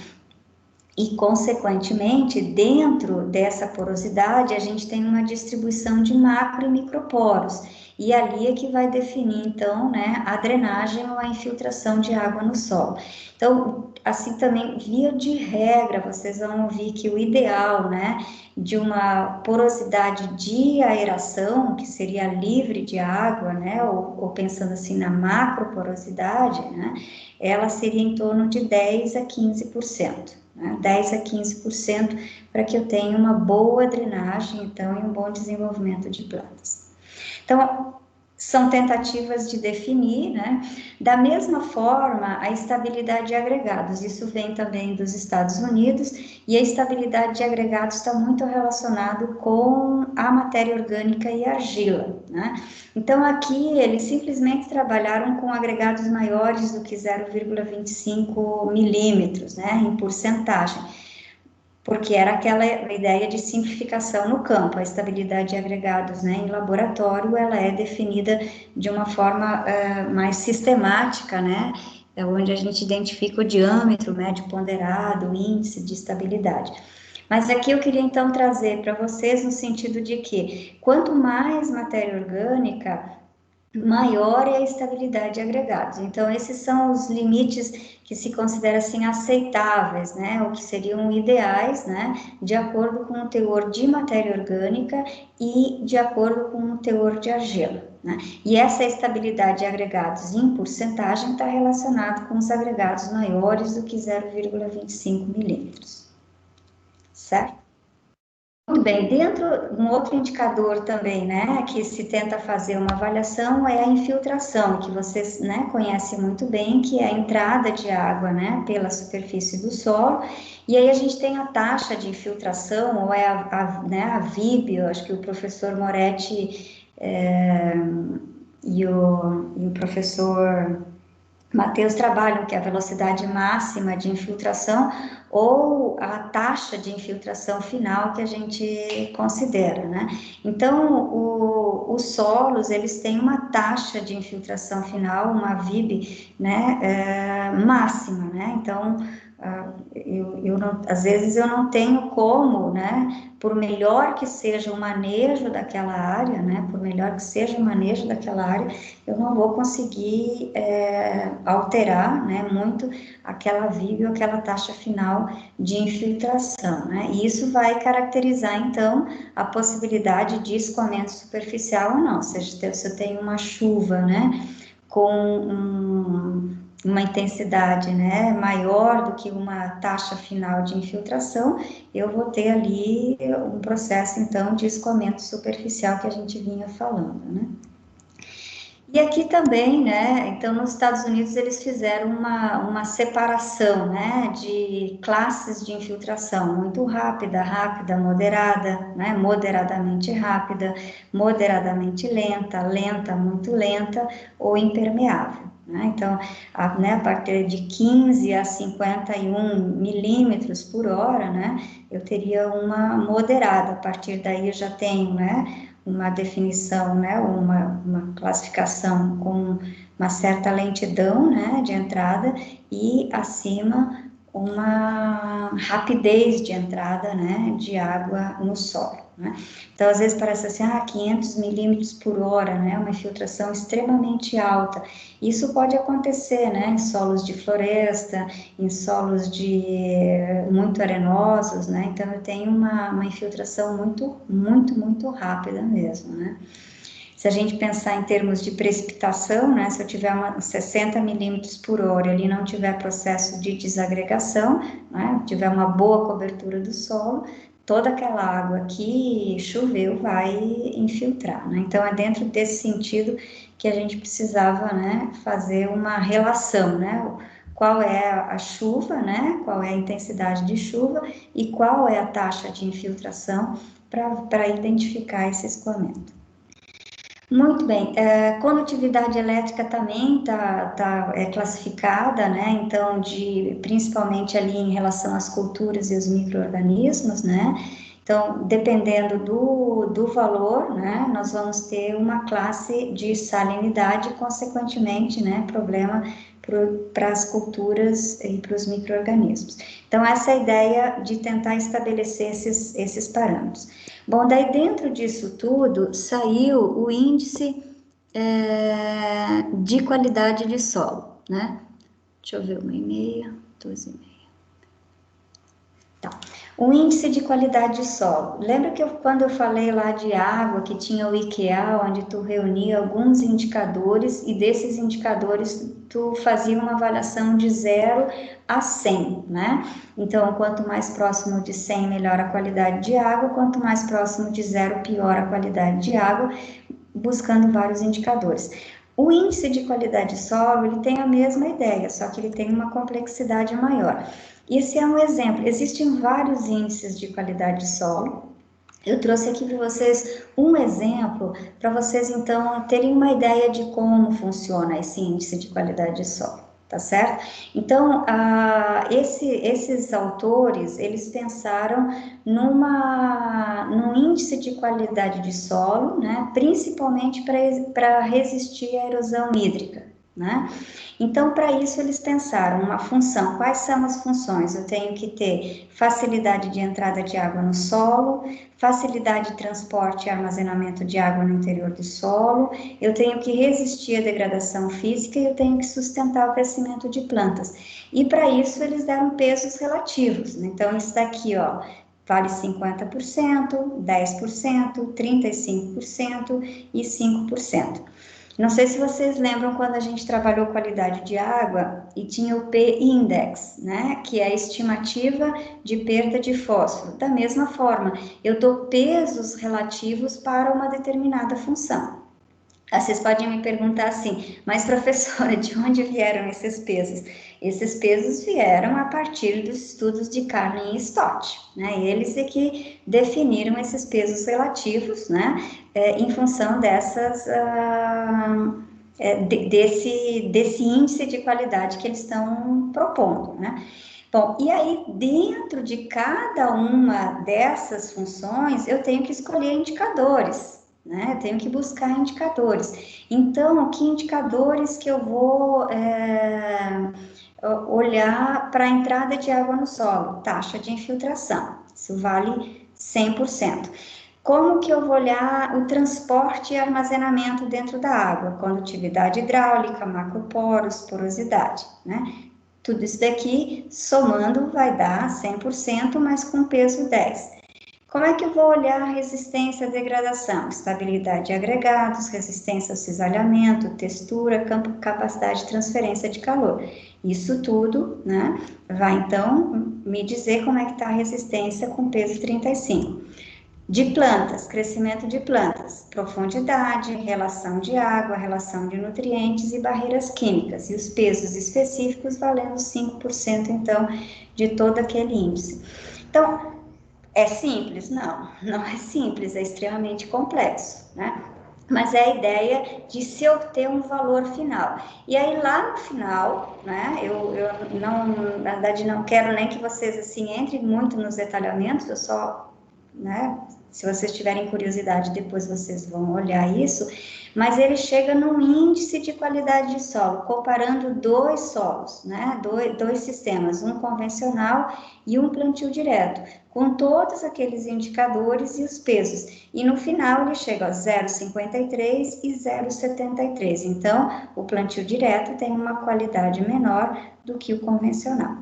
E, consequentemente, dentro dessa porosidade, a gente tem uma distribuição de macro e microporos, e ali é que vai definir, então, né, a drenagem ou a infiltração de água no solo. Então, assim também, via de regra, vocês vão ouvir que o ideal, né, de uma porosidade de aeração, que seria livre de água, né, ou pensando assim na macroporosidade, né, ela seria em torno de 10 a 15%. 10 a 15%, para que eu tenha uma boa drenagem, então, e um bom desenvolvimento de plantas. Então, são tentativas de definir, né? Da mesma forma, a estabilidade de agregados, isso vem também dos Estados Unidos, e a estabilidade de agregados está muito relacionado com a matéria orgânica e a argila, né? Então, aqui eles simplesmente trabalharam com agregados maiores do que 0,25 milímetros, né, em porcentagem, porque era aquela ideia de simplificação no campo. A estabilidade de agregados, né, em laboratório, ela é definida de uma forma mais sistemática, né, onde a gente identifica o diâmetro, médio ponderado, o índice de estabilidade. Mas aqui eu queria então trazer para vocês no sentido de que quanto mais matéria orgânica, maior é a estabilidade de agregados. Então, esses são os limites que se consideram assim aceitáveis, né, ou que seriam ideais, né, de acordo com o teor de matéria orgânica e de acordo com o teor de argila, né. E essa estabilidade de agregados em porcentagem está relacionada com os agregados maiores do que 0,25 milímetros, certo? Muito bem, dentro, um outro indicador também, né, que se tenta fazer uma avaliação é a infiltração, que vocês, né, conhecem muito bem, que é a entrada de água, né, pela superfície do solo, e aí a gente tem a taxa de infiltração, ou é né, a VIB, eu acho que o professor Moretti e o professor Mateus trabalham, que é a velocidade máxima de infiltração ou a taxa de infiltração final que a gente considera, né? Então, os solos, eles têm uma taxa de infiltração final, uma VIB, né, máxima, né? Então, às vezes eu não tenho como, né, por melhor que seja o manejo daquela área, né, por melhor que seja o manejo daquela área, eu não vou conseguir alterar, né, muito aquela VIB ou aquela taxa final de infiltração, né, e isso vai caracterizar, então, a possibilidade de escoamento superficial ou não, ou seja, se eu tenho uma chuva, né, com uma intensidade, né, maior do que uma taxa final de infiltração, eu vou ter ali um processo, então, de escoamento superficial que a gente vinha falando, né. E aqui também, né, então nos Estados Unidos eles fizeram uma separação, né, de classes de infiltração, muito rápida, rápida, moderada, né, moderadamente rápida, moderadamente lenta, lenta, muito lenta ou impermeável. Né? Então, a partir de 15 a 51 milímetros por hora, né, eu teria uma moderada, a partir daí eu já tenho, né, uma definição, né, uma classificação com uma certa lentidão, né, de entrada e acima uma rapidez de entrada, né, de água no solo, né. Então, às vezes parece assim, 500 milímetros por hora, né, uma infiltração extremamente alta. Isso pode acontecer, né, em solos de floresta, em solos muito arenosos, né, então eu tenho uma infiltração muito rápida mesmo, né. Se a gente pensar em termos de precipitação, né, se eu tiver 60 milímetros por hora, ele não tiver processo de desagregação, né, tiver uma boa cobertura do solo, toda aquela água que choveu vai infiltrar, né? Então, é dentro desse sentido que a gente precisava, né, fazer uma relação, né? Qual é a chuva, né? Qual é a intensidade de chuva e qual é a taxa de infiltração para identificar esse escoamento. Muito bem, condutividade elétrica também é classificada, né, então, principalmente ali em relação às culturas e os micro-organismos, né, então, dependendo do valor, né, nós vamos ter uma classe de salinidade e, consequentemente, né, problema para as culturas e para os micro-organismos. Então, essa é a ideia de tentar estabelecer esses parâmetros. Bom, daí dentro disso tudo saiu o índice de qualidade de solo, né? Deixa eu ver, 1,5, 12,5. Tá. O índice de qualidade de solo. Lembra que quando eu falei lá de água, que tinha o IQA, onde tu reunia alguns indicadores, e desses indicadores tu fazia uma avaliação de 0 a 100, né? Então, quanto mais próximo de 100, melhor a qualidade de água, quanto mais próximo de 0, pior a qualidade de água, buscando vários indicadores. O índice de qualidade de solo, ele tem a mesma ideia, só que ele tem uma complexidade maior. Esse é um exemplo, existem vários índices de qualidade de solo. Eu trouxe aqui para vocês um exemplo, para vocês então terem uma ideia de como funciona esse índice de qualidade de solo, tá certo? Então, esses autores, eles pensaram num índice de qualidade de solo, né, principalmente para resistir à erosão hídrica, né? Então, para isso, eles pensaram uma função. Quais são as funções? Eu tenho que ter facilidade de entrada de água no solo, facilidade de transporte e armazenamento de água no interior do solo, eu tenho que resistir à degradação física e eu tenho que sustentar o crescimento de plantas. E para isso, eles deram pesos relativos. Então, isso daqui, ó, vale 50%, 10%, 35% e 5%. Não sei se vocês lembram quando a gente trabalhou qualidade de água e tinha o P-index, né? Que é a estimativa de perda de fósforo. Da mesma forma, eu dou pesos relativos para uma determinada função. Vocês podem me perguntar assim, mas professora, de onde vieram esses pesos? Esses pesos vieram a partir dos estudos de Carney e Stott, né? Eles é que definiram esses pesos relativos, né? Em função dessas, desse índice de qualidade que eles estão propondo, né? Bom, e aí dentro de cada uma dessas funções, eu tenho que escolher indicadores, né? Eu tenho que buscar indicadores. Então, que indicadores que eu vou olhar para a entrada de água no solo? Taxa de infiltração, isso vale 100%. Como que eu vou olhar o transporte e armazenamento dentro da água? Condutividade hidráulica, macroporos, porosidade, né? Tudo isso daqui, somando, vai dar 100%, mas com peso 10. Como é que eu vou olhar a resistência à degradação? Estabilidade de agregados, resistência ao cisalhamento, textura, capacidade de transferência de calor. Isso tudo, né, vai então me dizer como é que está a resistência com peso 35. De plantas, crescimento de plantas, profundidade, relação de água, relação de nutrientes e barreiras químicas, e os pesos específicos valendo 5%, então, de todo aquele índice. Então, é simples? Não, não é simples, é extremamente complexo, né? Mas é a ideia de se obter um valor final. E aí, lá no final, né, eu não, na verdade, não quero nem que vocês, assim, entrem muito nos detalhamentos, eu só, né, se vocês tiverem curiosidade, depois vocês vão olhar isso, mas ele chega num índice de qualidade de solo, comparando dois solos, né, dois sistemas, um convencional e um plantio direto, com todos aqueles indicadores e os pesos. E no final ele chega a 0,53 e 0,73. Então, o plantio direto tem uma qualidade menor do que o convencional.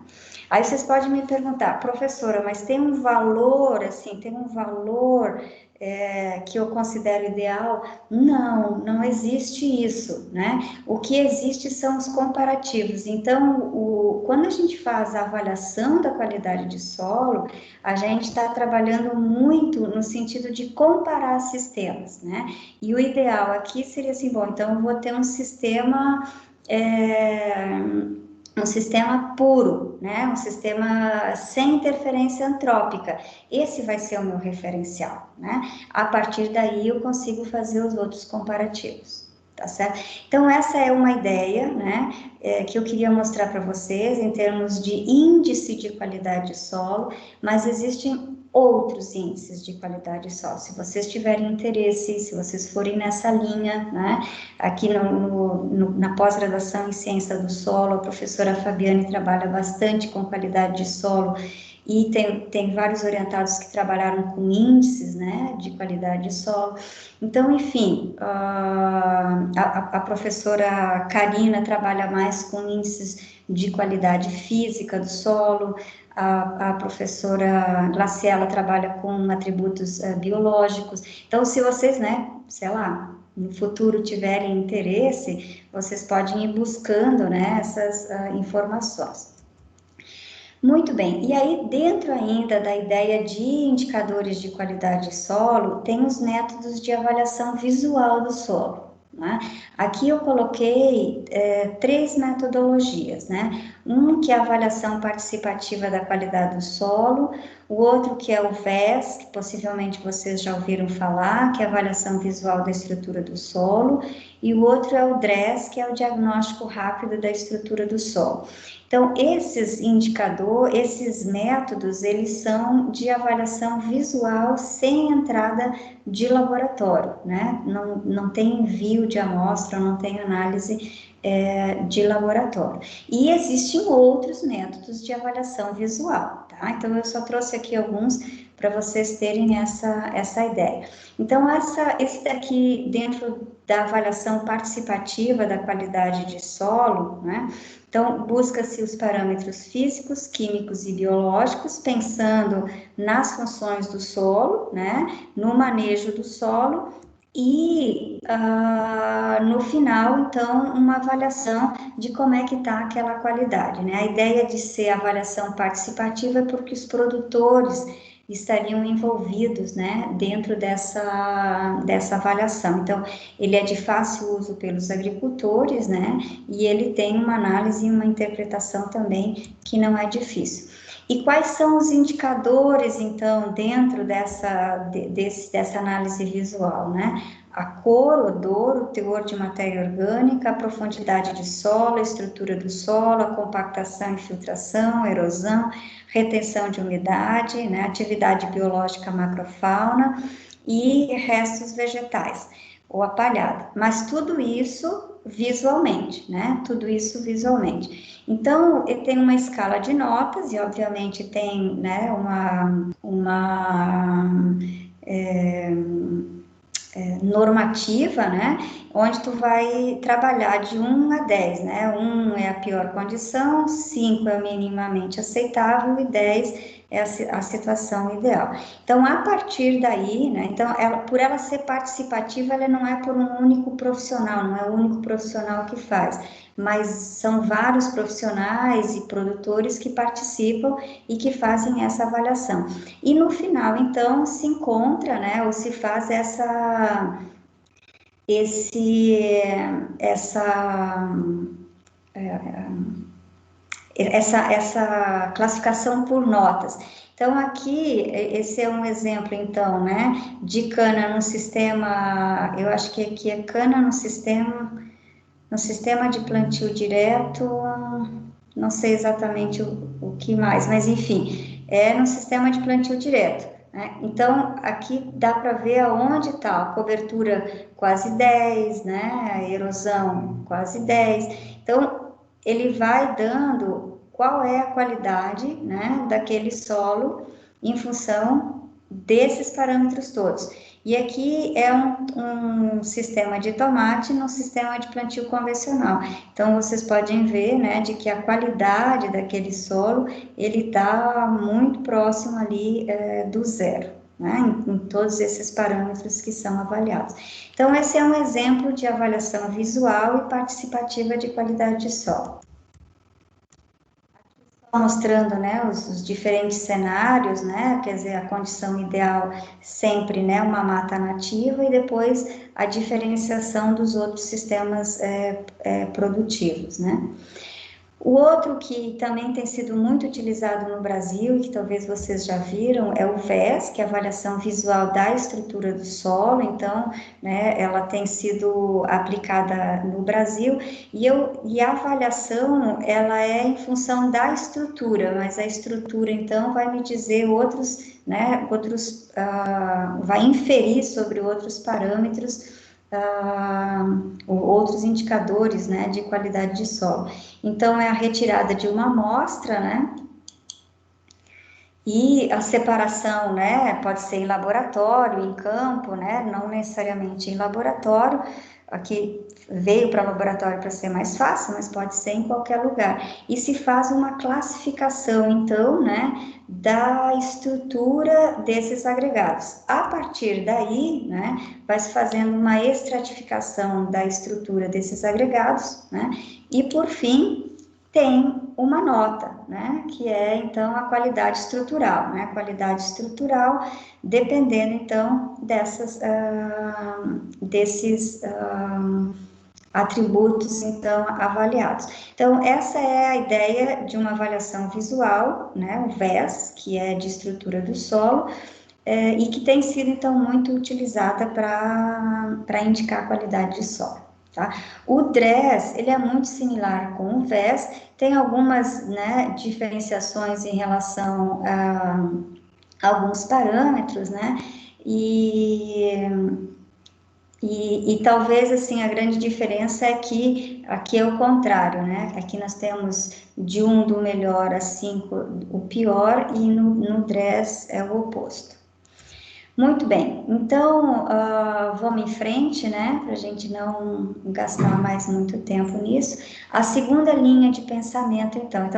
Aí vocês podem me perguntar, professora, mas tem um valor, assim, tem um valor que eu considero ideal? Não, não existe isso, né? O que existe são os comparativos. Então, quando a gente faz a avaliação da qualidade de solo, a gente está trabalhando muito no sentido de comparar sistemas, né? E o ideal aqui seria assim, bom, então eu vou ter um sistema puro, né? Um sistema sem interferência antrópica. Esse vai ser o meu referencial, né? A partir daí eu consigo fazer os outros comparativos, tá certo? Então essa é uma ideia, né? Que eu queria mostrar para vocês em termos de índice de qualidade de solo, mas existem outros índices de qualidade de solo. Se vocês tiverem interesse, se vocês forem nessa linha, né? Aqui na pós-graduação em ciência do solo, a professora Fabiane trabalha bastante com qualidade de solo e tem vários orientados que trabalharam com índices, né, de qualidade de solo. Então, enfim, a professora Karina trabalha mais com índices de qualidade física do solo, a professora Glaciela trabalha com atributos biológicos. Então, se vocês, né, sei lá, no futuro tiverem interesse, vocês podem ir buscando, né, essas informações. Muito bem, e aí dentro ainda da ideia de indicadores de qualidade de solo, tem os métodos de avaliação visual do solo, né? Aqui eu coloquei 3 metodologias, né? Um que é a avaliação participativa da qualidade do solo, o outro que é o VES, que possivelmente vocês já ouviram falar, que é a avaliação visual da estrutura do solo, e o outro é o DRESS, que é o diagnóstico rápido da estrutura do solo. Então, esses indicadores, esses métodos, eles são de avaliação visual sem entrada de laboratório, né? Não tem envio de amostra, não tem análise de laboratório. E existem outros métodos de avaliação visual, tá? Então, eu só trouxe aqui alguns para vocês terem essa ideia. Então, esse daqui, dentro da avaliação participativa da qualidade de solo, né? Então, busca-se os parâmetros físicos, químicos e biológicos, pensando nas funções do solo, né, no manejo do solo E no final, então, uma avaliação de como é que está aquela qualidade, né? A ideia de ser avaliação participativa é porque os produtores estariam envolvidos, né, dentro dessa avaliação. Então, ele é de fácil uso pelos agricultores, né, e ele tem uma análise e uma interpretação também que não é difícil. E quais são os indicadores, então, dentro dessa análise visual, né? A cor, odor, o teor de matéria orgânica, a profundidade de solo, a estrutura do solo, a compactação e filtração, erosão, retenção de umidade, né? Atividade biológica macrofauna e restos vegetais, ou apalhada. Mas tudo isso visualmente, né? Tudo isso visualmente. Então, ele tem uma escala de notas e, obviamente, tem, né, normativa, né, onde tu vai trabalhar de 1 a 10, né, 1 é a pior condição, 5 é minimamente aceitável e 10 é a situação ideal. Então, a partir daí, né, então, por ela ser participativa, ela não é por um único profissional, não é o único profissional que faz, mas são vários profissionais e produtores que participam e que fazem essa avaliação. E no final, então, se encontra, né, ou se faz essa classificação por notas. Então, aqui, esse é um exemplo, então, né, de cana no sistema, eu acho que aqui é cana no sistema de plantio direto, não sei exatamente o que mais, mas enfim, é no sistema de plantio direto, né? Então, aqui dá para ver aonde está a cobertura quase 10, né? A erosão quase 10. Então, ele vai dando qual é a qualidade, né, daquele solo em função desses parâmetros todos. E aqui é um sistema de tomate no sistema de plantio convencional. Então, vocês podem ver, né, de que a qualidade daquele solo, ele está muito próximo ali do zero, né, em todos esses parâmetros que são avaliados. Então, esse é um exemplo de avaliação visual e participativa de qualidade de solo. Mostrando, né, os diferentes cenários, né, quer dizer, a condição ideal sempre, né, uma mata nativa e depois a diferenciação dos outros sistemas produtivos, né. O outro que também tem sido muito utilizado no Brasil, e que talvez vocês já viram, é o VES, que é a avaliação visual da estrutura do solo. Então, né, ela tem sido aplicada no Brasil, e a avaliação, ela é em função da estrutura, mas a estrutura, então, vai me dizer vai inferir sobre outros parâmetros, outros indicadores, né, de qualidade de solo. Então, é a retirada de uma amostra, né, e a separação, né, pode ser em laboratório, em campo, né, não necessariamente em laboratório. Aqui veio para laboratório para ser mais fácil, mas pode ser em qualquer lugar. E se faz uma classificação, então, né, da estrutura desses agregados. A partir daí, né, vai se fazendo uma estratificação da estrutura desses agregados, né, e por fim tem uma nota, né, que é então a qualidade estrutural, né, a qualidade estrutural dependendo então desses atributos então avaliados. Então, essa é a ideia de uma avaliação visual, né, o VES, que é de estrutura do solo, e que tem sido então muito utilizada para indicar a qualidade de solo. Tá? O DRESS, ele é muito similar com o VES, tem algumas, né, diferenciações em relação a alguns parâmetros, né, e talvez, assim, a grande diferença é que aqui é o contrário, né? Aqui nós temos de 1 do melhor a 5 o pior, e no DRESS é o oposto. Muito bem, então vamos em frente, né? Para a gente não gastar mais muito tempo nisso. A segunda linha de pensamento, então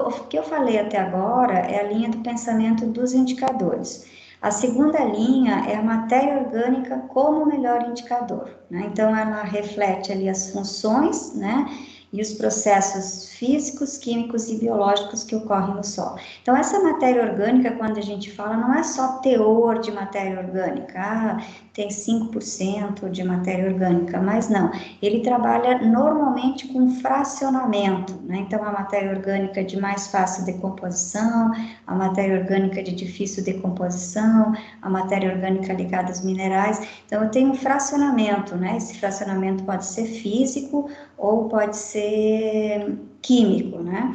o que eu falei até agora é a linha do pensamento dos indicadores. A segunda linha é a matéria orgânica como melhor indicador, né? Então, ela reflete ali as funções, né? E os processos físicos, químicos e biológicos que ocorrem no solo. Então, essa matéria orgânica, quando a gente fala, não é só teor de matéria orgânica, tem 5% de matéria orgânica, mas não, ele trabalha normalmente com fracionamento, né? Então, a matéria orgânica de mais fácil decomposição, a matéria orgânica de difícil decomposição, a matéria orgânica ligada aos minerais. Então, eu tenho um fracionamento, né? Esse fracionamento pode ser físico ou pode ser químico, né?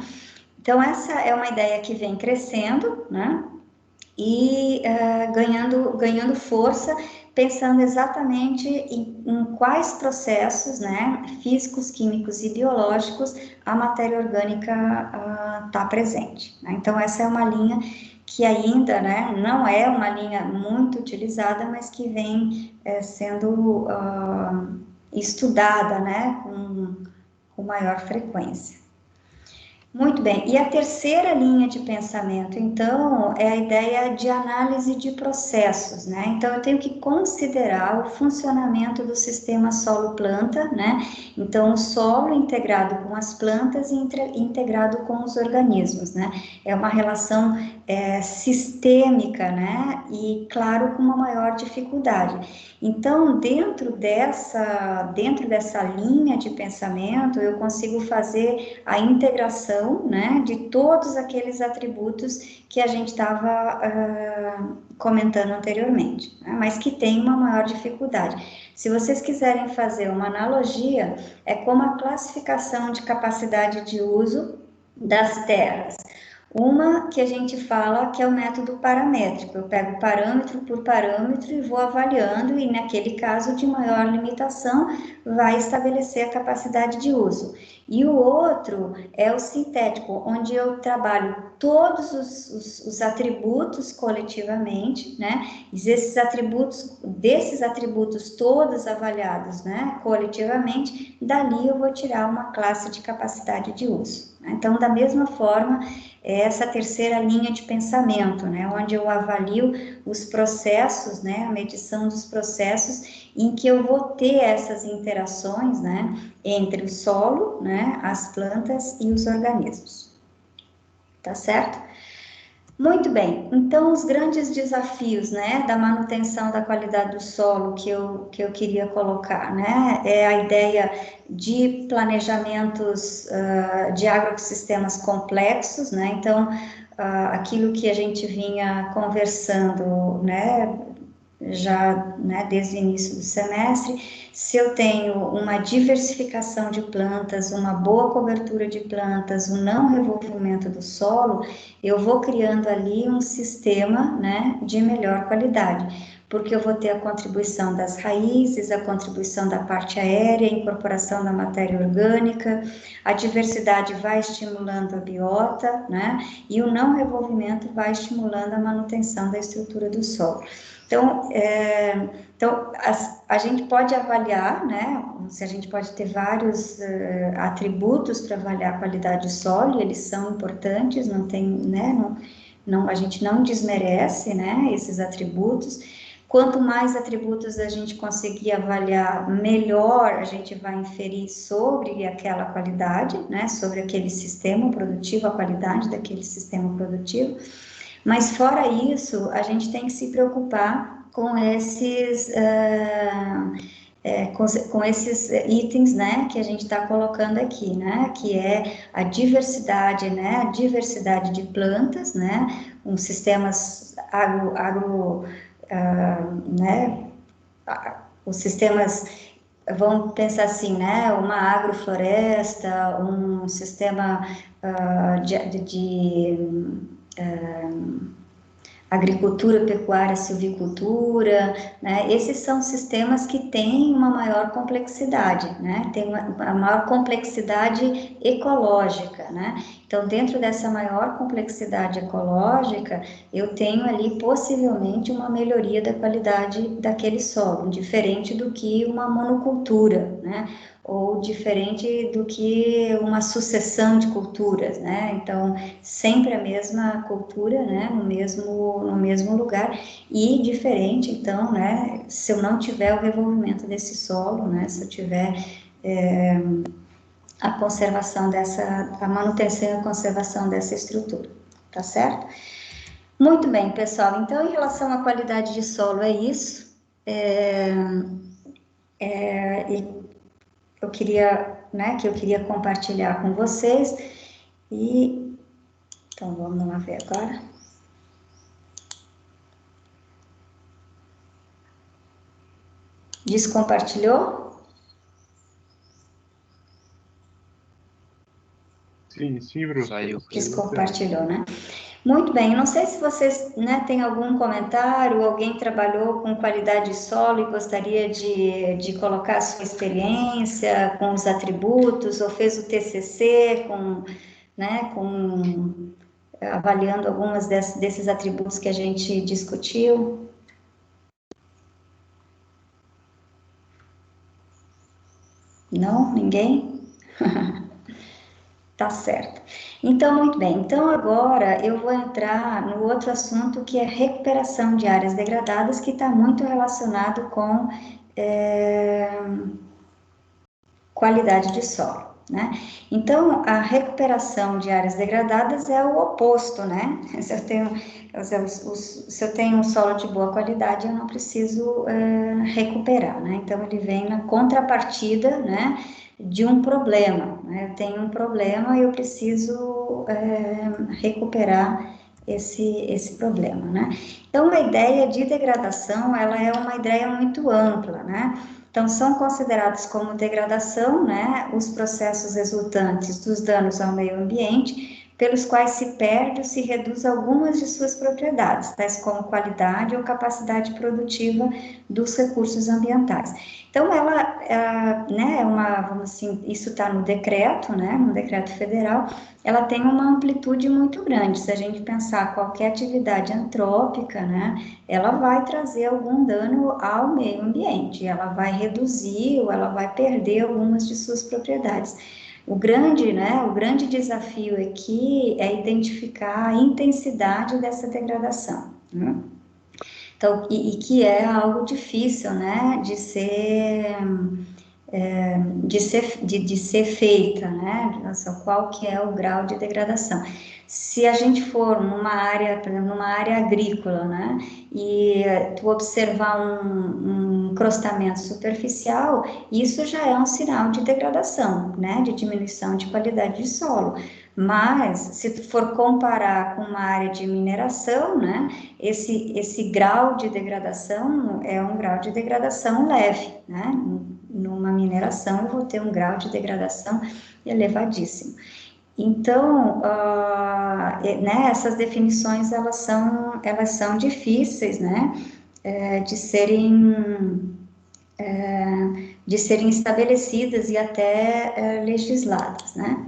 Então, essa é uma ideia que vem crescendo, né? E ganhando força, pensando exatamente em quais processos, né, físicos, químicos e biológicos a matéria orgânica está presente, né? Então, essa é uma linha que ainda, né, não é uma linha muito utilizada, mas que vem sendo estudada, né, com maior frequência. Muito bem, e a terceira linha de pensamento, então, é a ideia de análise de processos, né? Então, eu tenho que considerar o funcionamento do sistema solo-planta, né? Então, o solo integrado com as plantas e integrado com os organismos, né? É uma relação sistêmica, né? E, claro, com uma maior dificuldade. Então, dentro dessa linha de pensamento, eu consigo fazer a integração, né, de todos aqueles atributos que a gente estava comentando anteriormente, né, mas que tem uma maior dificuldade. Se vocês quiserem fazer uma analogia, é como a classificação de capacidade de uso das terras. Uma que a gente fala que é o método paramétrico, eu pego parâmetro por parâmetro e vou avaliando, e naquele caso de maior limitação, vai estabelecer a capacidade de uso. E o outro é o sintético, onde eu trabalho todos os atributos coletivamente, né? E desses atributos todos avaliados, né, coletivamente, dali eu vou tirar uma classe de capacidade de uso. Então, da mesma forma, essa terceira linha de pensamento, né, onde eu avalio os processos, né, a medição dos processos, em que eu vou ter essas interações, né, entre o solo, né, as plantas e os organismos. Tá certo? Muito bem, então os grandes desafios, né, da manutenção da qualidade do solo que eu queria colocar, né, é a ideia de planejamentos de agroecossistemas complexos, né, então aquilo que a gente vinha conversando, né, já, né, desde o início do semestre, se eu tenho uma diversificação de plantas, uma boa cobertura de plantas, um não revolvimento do solo, eu vou criando ali um sistema, né, de melhor qualidade, porque eu vou ter a contribuição das raízes, a contribuição da parte aérea, a incorporação da matéria orgânica, a diversidade vai estimulando a biota, né, e o não revolvimento vai estimulando a manutenção da estrutura do solo. Então, a gente pode avaliar, né, a gente pode ter vários atributos para avaliar a qualidade do solo, e eles são importantes, não tem, né, a gente não desmerece, né, esses atributos. Quanto mais atributos a gente conseguir avaliar, melhor a gente vai inferir sobre aquela qualidade, né, sobre aquele sistema produtivo, a qualidade daquele sistema produtivo. Mas fora isso, a gente tem que se preocupar com esses, com esses itens, né, que a gente está colocando aqui, né, que é a diversidade, né, a diversidade de plantas, né, sistemas né, os sistemas, vamos pensar assim, né, uma agrofloresta, um sistema agricultura, pecuária, silvicultura, né? Esses são sistemas que têm uma maior complexidade, né? Tem uma maior complexidade ecológica, né? Então, dentro dessa maior complexidade ecológica, eu tenho ali possivelmente uma melhoria da qualidade daquele solo, diferente do que uma monocultura, né? ou diferente do que uma sucessão de culturas, né? Então, sempre a mesma cultura, né? No mesmo lugar, e diferente, então, né? Se eu não tiver o revolvimento desse solo, né? Se eu tiver a conservação a manutenção e a conservação dessa estrutura, tá certo? Muito bem, pessoal, então, em relação à qualidade de solo, é isso. Eu queria, né, que eu queria compartilhar com vocês, e, então, vamos lá ver agora. Descompartilhou? Sim, professor. Saiu. Descompartilhou, né? Muito bem, não sei se vocês, né, têm algum comentário, alguém trabalhou com qualidade de solo e gostaria de colocar a sua experiência com os atributos, ou fez o TCC avaliando algumas desses atributos que a gente discutiu. Não? Ninguém? Tá certo. Então, muito bem. Então, agora eu vou entrar no outro assunto, que é recuperação de áreas degradadas, que está muito relacionado com qualidade de solo, né? Então, a recuperação de áreas degradadas é o oposto, né? Se eu tenho um solo de boa qualidade, eu não preciso recuperar, né? Então, ele vem na contrapartida, né, de um problema, né? Eu tenho um problema e eu preciso recuperar esse problema, né? Então, a ideia de degradação, ela é uma ideia muito ampla, né? Então, são considerados como degradação, né, os processos resultantes dos danos ao meio ambiente, pelos quais se perde ou se reduz algumas de suas propriedades, tais como qualidade ou capacidade produtiva dos recursos ambientais. Então, ela, né, vamos assim, isso está no decreto, né, no decreto federal, ela tem uma amplitude muito grande. Se a gente pensar qualquer atividade antrópica, né, ela vai trazer algum dano ao meio ambiente, ela vai reduzir ou ela vai perder algumas de suas propriedades. O grande desafio aqui é identificar a intensidade dessa degradação, né? Então, e que é algo difícil, né, de ser feita, né? Qual que é o grau de degradação? Se a gente for numa área, por exemplo, numa área agrícola, né, e tu observar um encrostamento superficial, isso já é um sinal de degradação, né, de diminuição de qualidade de solo. Mas, se tu for comparar com uma área de mineração, né, esse grau de degradação é um grau de degradação leve, né? Numa mineração eu vou ter um grau de degradação elevadíssimo. Então, né, essas definições, elas são difíceis, né, de serem estabelecidas e até legisladas, né.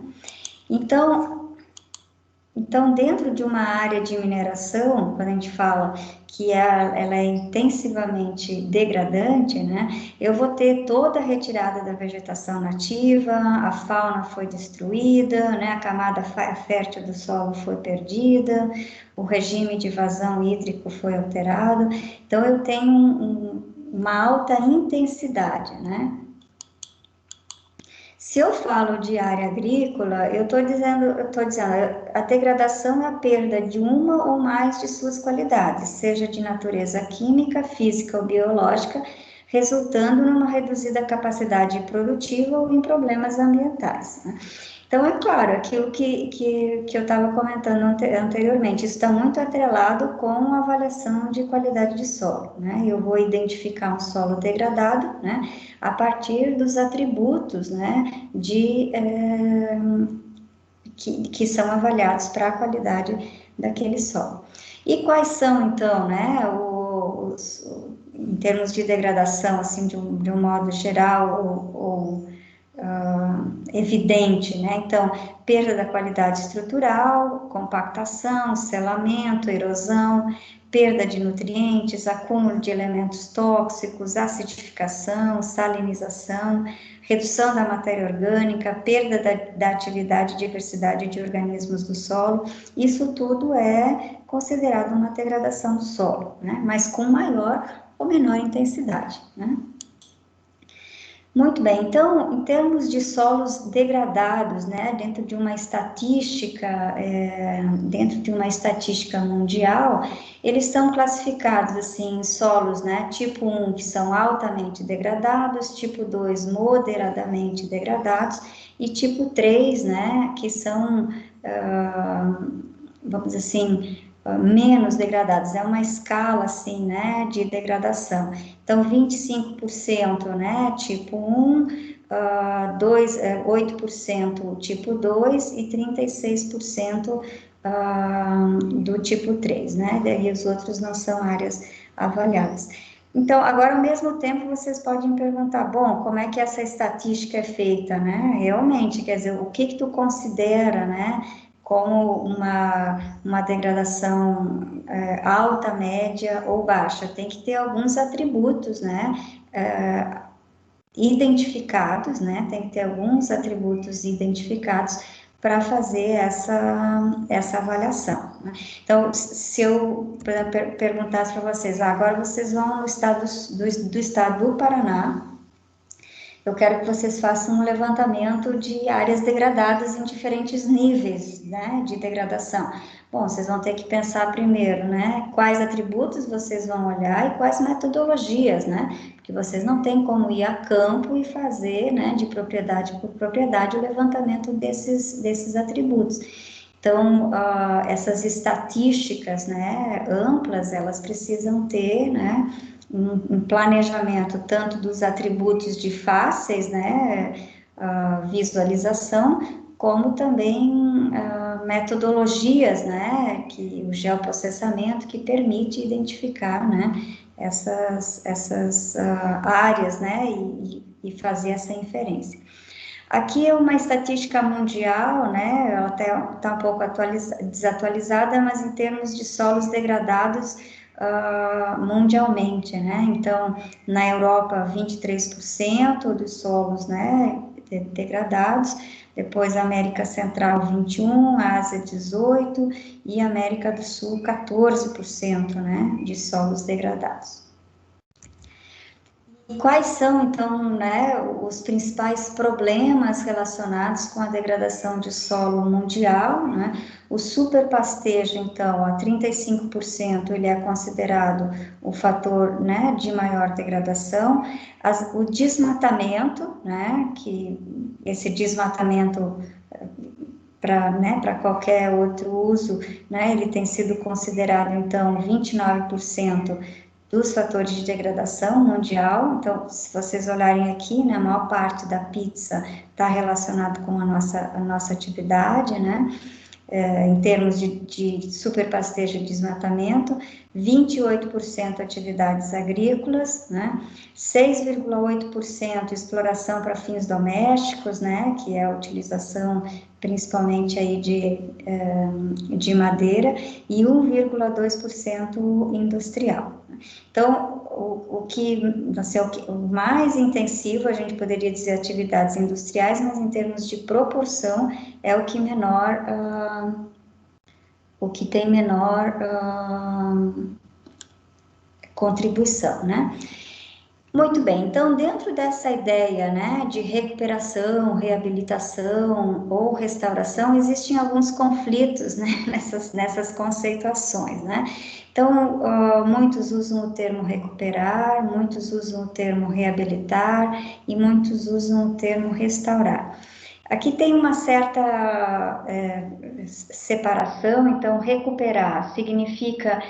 Então, dentro de uma área de mineração, quando a gente fala que ela é intensivamente degradante, né, eu vou ter toda a retirada da vegetação nativa, a fauna foi destruída, né, a camada fértil do solo foi perdida, o regime de vazão hídrico foi alterado. Então, eu tenho uma alta intensidade, né? Se eu falo de área agrícola, eu estou dizendo, a degradação é a perda de uma ou mais de suas qualidades, seja de natureza química, física ou biológica, resultando numa reduzida capacidade produtiva ou em problemas ambientais, né? Então, é claro, aquilo que eu estava comentando anteriormente, isso está muito atrelado com a avaliação de qualidade de solo, né? Eu vou identificar um solo degradado, né, a partir dos atributos, né, que são avaliados para a qualidade daquele solo. E quais são, então, né, em termos de degradação, assim, de um modo geral, ou evidente, né? Então, perda da qualidade estrutural, compactação, selamento, erosão, perda de nutrientes, acúmulo de elementos tóxicos, acidificação, salinização, redução da matéria orgânica, perda da atividade e diversidade de organismos do solo, isso tudo é considerado uma degradação do solo, né? Mas com maior ou menor intensidade, né? Muito bem, então, em termos de solos degradados, né, dentro de uma estatística mundial, eles são classificados, assim, em solos, né, tipo 1, que são altamente degradados, tipo 2, moderadamente degradados, e tipo 3, né, que são, vamos dizer assim, menos degradados, é uma escala, assim, né, de degradação. Então, 25%, né, tipo 1, 8% tipo 2 e 36% do tipo 3, né, daí os outros não são áreas avaliadas. Então, agora, ao mesmo tempo, vocês podem perguntar, bom, como é que essa estatística é feita, né, realmente, quer dizer, o que tu considera, né, como uma degradação alta, média ou baixa. Tem que ter alguns atributos, né, identificados, né, tem que ter alguns atributos identificados para fazer essa avaliação, né? Então, se eu perguntasse para vocês, agora vocês vão no estado do estado do Paraná, eu quero que vocês façam um levantamento de áreas degradadas em diferentes níveis, né, de degradação. Bom, vocês vão ter que pensar primeiro, né, quais atributos vocês vão olhar e quais metodologias, né, porque vocês não têm como ir a campo e fazer, né, de propriedade por propriedade o levantamento desses atributos. Então, essas estatísticas, né, amplas, elas precisam ter, né, um planejamento tanto dos atributos de fáceis, né, visualização, como também metodologias, né, que o geoprocessamento que permite identificar, né, essas áreas, né, e fazer essa inferência. Aqui é uma estatística mundial, né, ela está um pouco desatualizada, mas em termos de solos degradados mundialmente, né, então, na Europa, 23% dos solos, né, degradados, depois América Central, 21%, Ásia, 18%, e América do Sul, 14%, né, de solos degradados. Quais são, então, né, os principais problemas relacionados com a degradação de solo mundial, né? O superpastejo, então, a 35%, ele é considerado o fator, né, de maior degradação. O desmatamento, né, que esse desmatamento para qualquer outro uso, né, ele tem sido considerado, então, 29% dos fatores de degradação mundial. Então, se vocês olharem aqui, né, a maior parte da pizza está relacionado com a nossa atividade, né, em termos de superpastejo e desmatamento, 28% atividades agrícolas, né, 6,8% exploração para fins domésticos, né, que é a utilização principalmente aí de madeira, e 1,2% industrial. Então, o mais intensivo, a gente poderia dizer atividades industriais, mas em termos de proporção, é o que tem menor contribuição, né? Muito bem, então, dentro dessa ideia, né, de recuperação, reabilitação ou restauração, existem alguns conflitos, né, nessas conceituações, né? Então, muitos usam o termo recuperar, muitos usam o termo reabilitar e muitos usam o termo restaurar. Aqui tem uma certa separação, então, recuperar significa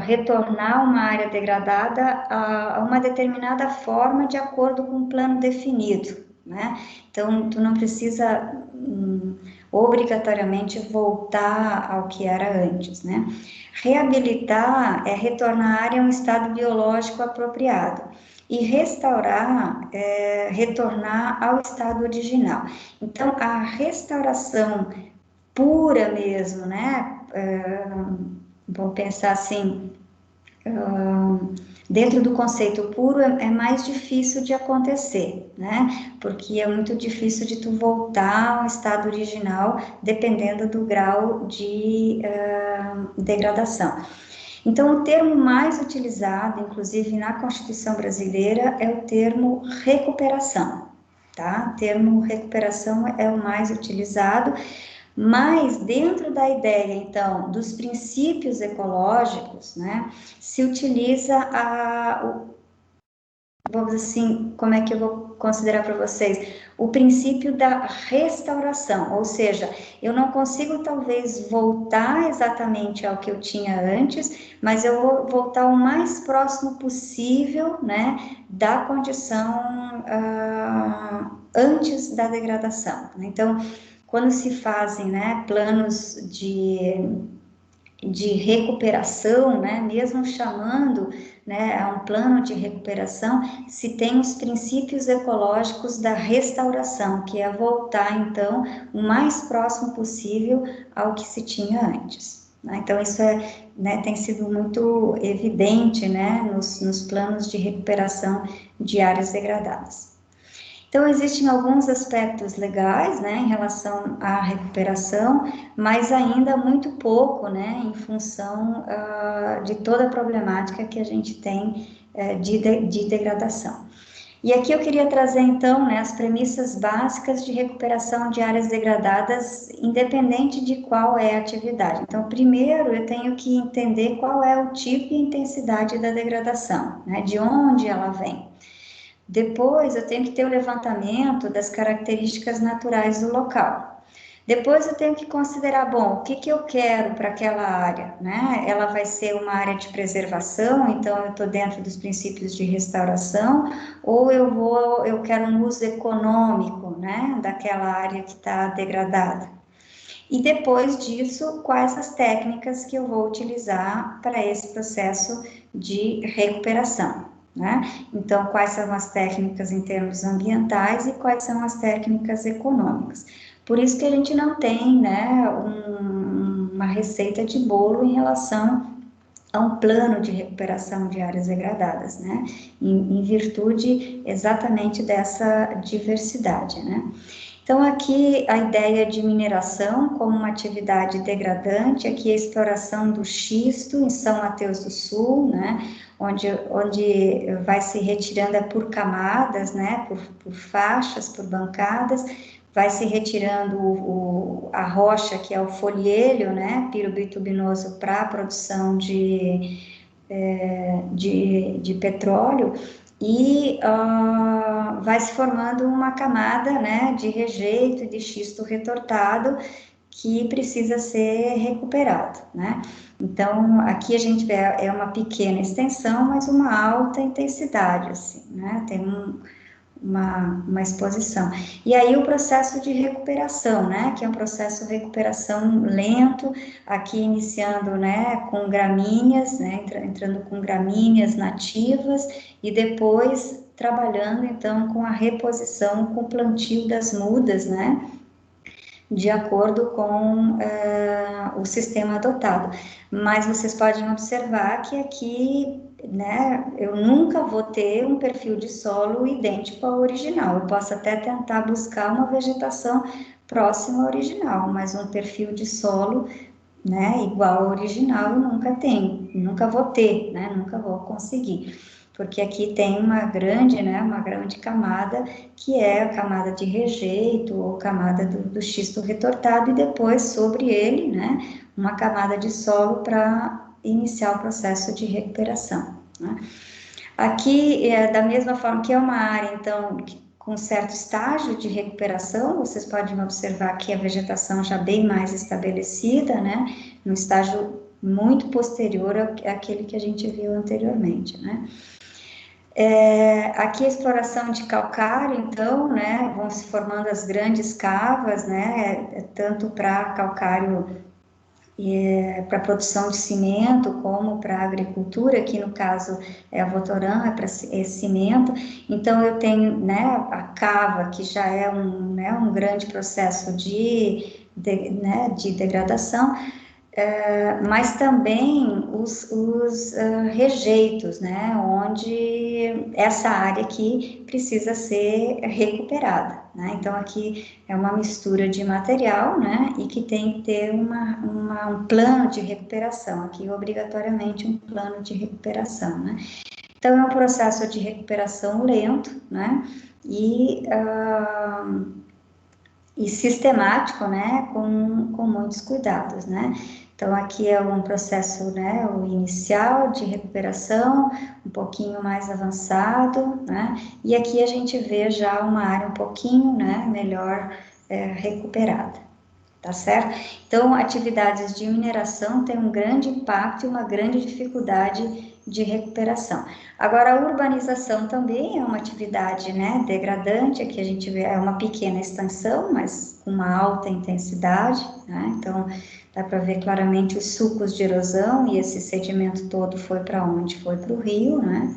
retornar uma área degradada a uma determinada forma de acordo com um plano definido, né? Então, tu não precisa obrigatoriamente voltar ao que era antes, né? Reabilitar é retornar a área a um estado biológico apropriado. E restaurar é retornar ao estado original. Então, a restauração pura mesmo, né? Vamos pensar assim, dentro do conceito puro é mais difícil de acontecer, né? Porque é muito difícil de tu voltar ao estado original, dependendo do grau de degradação. Então, o termo mais utilizado, inclusive na Constituição brasileira, é o termo recuperação, tá? O termo recuperação é o mais utilizado, mas dentro da ideia, então, dos princípios ecológicos, né, se utiliza vamos dizer assim, como é que eu vou considerar para vocês? O princípio da restauração, ou seja, eu não consigo talvez voltar exatamente ao que eu tinha antes, mas eu vou voltar o mais próximo possível, né, da condição antes da degradação. Então, quando se fazem, né, planos de recuperação, né, mesmo chamando, né, a um plano de recuperação, se tem os princípios ecológicos da restauração, que é voltar, então, o mais próximo possível ao que se tinha antes. Né? Então, isso tem sido muito evidente, né, nos planos de recuperação de áreas degradadas. Então, existem alguns aspectos legais, né, em relação à recuperação, mas ainda muito pouco, né, em função de toda a problemática que a gente tem de degradação. E aqui eu queria trazer, então, né, as premissas básicas de recuperação de áreas degradadas, independente de qual é a atividade. Então, primeiro, eu tenho que entender qual é o tipo e intensidade da degradação, né, de onde ela vem. Depois, eu tenho que ter o levantamento das características naturais do local. Depois, eu tenho que considerar, bom, o que eu quero para aquela área, né? Ela vai ser uma área de preservação, então eu estou dentro dos princípios de restauração, ou eu quero um uso econômico, né, daquela área que está degradada. E depois disso, quais as técnicas que eu vou utilizar para esse processo de recuperação. Né? Então, quais são as técnicas em termos ambientais e quais são as técnicas econômicas. Por isso que a gente não tem, né, uma receita de bolo em relação a um plano de recuperação de áreas degradadas, né, em virtude exatamente dessa diversidade, né. Então, aqui a ideia de mineração como uma atividade degradante, aqui a exploração do xisto em São Mateus do Sul, né, onde vai se retirando por camadas, né, por faixas, por bancadas, vai se retirando a rocha, que é o folhelho, né, pirobitubinoso para a produção de petróleo, e vai se formando uma camada, né, de rejeito, de xisto retortado, que precisa ser recuperado, né? Então, aqui a gente vê, é uma pequena extensão, mas uma alta intensidade, assim, né? Tem uma exposição. E aí o processo de recuperação, né, que é um processo de recuperação lento, aqui iniciando, né, com gramíneas, né, entrando com gramíneas nativas e depois trabalhando, então, com a reposição, com o plantio das mudas, né, de acordo com o sistema adotado. Mas vocês podem observar que aqui, né, eu nunca vou ter um perfil de solo idêntico ao original. Eu posso até tentar buscar uma vegetação próxima ao original, mas um perfil de solo, né, igual ao original eu nunca tenho, nunca vou ter, né, nunca vou conseguir. Porque aqui tem uma grande camada, que é a camada de rejeito, ou camada do xisto retortado, e depois, sobre ele, né, uma camada de solo para iniciar o processo de recuperação. Né. Aqui, da mesma forma que é uma área, então, com certo estágio de recuperação, vocês podem observar que a vegetação já bem mais estabelecida, né, no estágio muito posterior àquele que a gente viu anteriormente, né. Aqui a exploração de calcário, então, né, vão se formando as grandes cavas, né, tanto para calcário para produção de cimento, como para agricultura, aqui no caso a Votoran é para cimento, então eu tenho, né, a cava, que já é um grande processo de degradação, mas também os rejeitos, né, onde essa área aqui precisa ser recuperada, né, então aqui é uma mistura de material, né, e que tem que ter um plano de recuperação, aqui obrigatoriamente um plano de recuperação, né, então é um processo de recuperação lento, né, e sistemático, né, com muitos cuidados, né. Então, aqui é um processo, né, o inicial de recuperação, um pouquinho mais avançado, né, e aqui a gente vê já uma área um pouquinho, né, melhor recuperada, tá certo? Então, atividades de mineração têm um grande impacto e uma grande dificuldade de recuperação. Agora, a urbanização também é uma atividade, né, degradante, aqui a gente vê, é uma pequena extensão, mas com uma alta intensidade, né, então dá para ver claramente os sulcos de erosão, e esse sedimento todo foi para onde? Foi para o rio, né.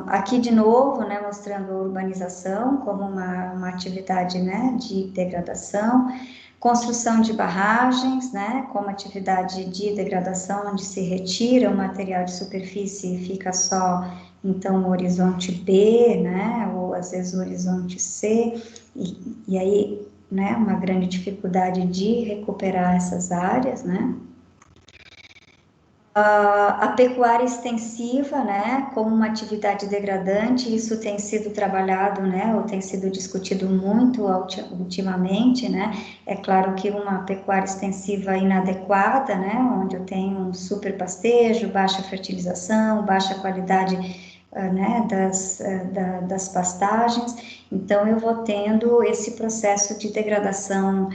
Aqui de novo, né, mostrando a urbanização como uma atividade, né, de degradação, construção de barragens, né, como atividade de degradação, onde se retira o material de superfície e fica só, então, o horizonte B, né, ou às vezes o horizonte C, e aí, né, uma grande dificuldade de recuperar essas áreas, né. A pecuária extensiva, né, como uma atividade degradante, isso tem sido trabalhado, né, ou tem sido discutido muito ultimamente, né, é claro que uma pecuária extensiva inadequada, né, onde eu tenho um superpastejo, baixa fertilização, baixa qualidade, né, das pastagens, então eu vou tendo esse processo de degradação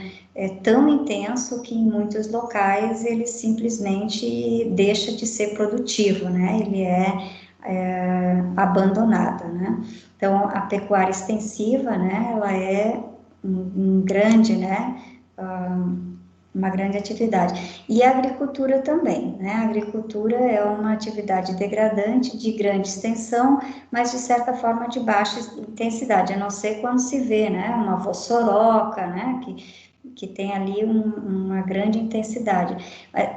tão intenso que em muitos locais ele simplesmente deixa de ser produtivo, né? Ele é abandonado, né? Então, a pecuária extensiva, né? Ela é um grande, né? Uma grande atividade. E a agricultura também, né? A agricultura é uma atividade degradante, de grande extensão, mas de certa forma de baixa intensidade, a não ser quando se vê, né? Uma vossoroca, né? Que tem ali uma grande intensidade.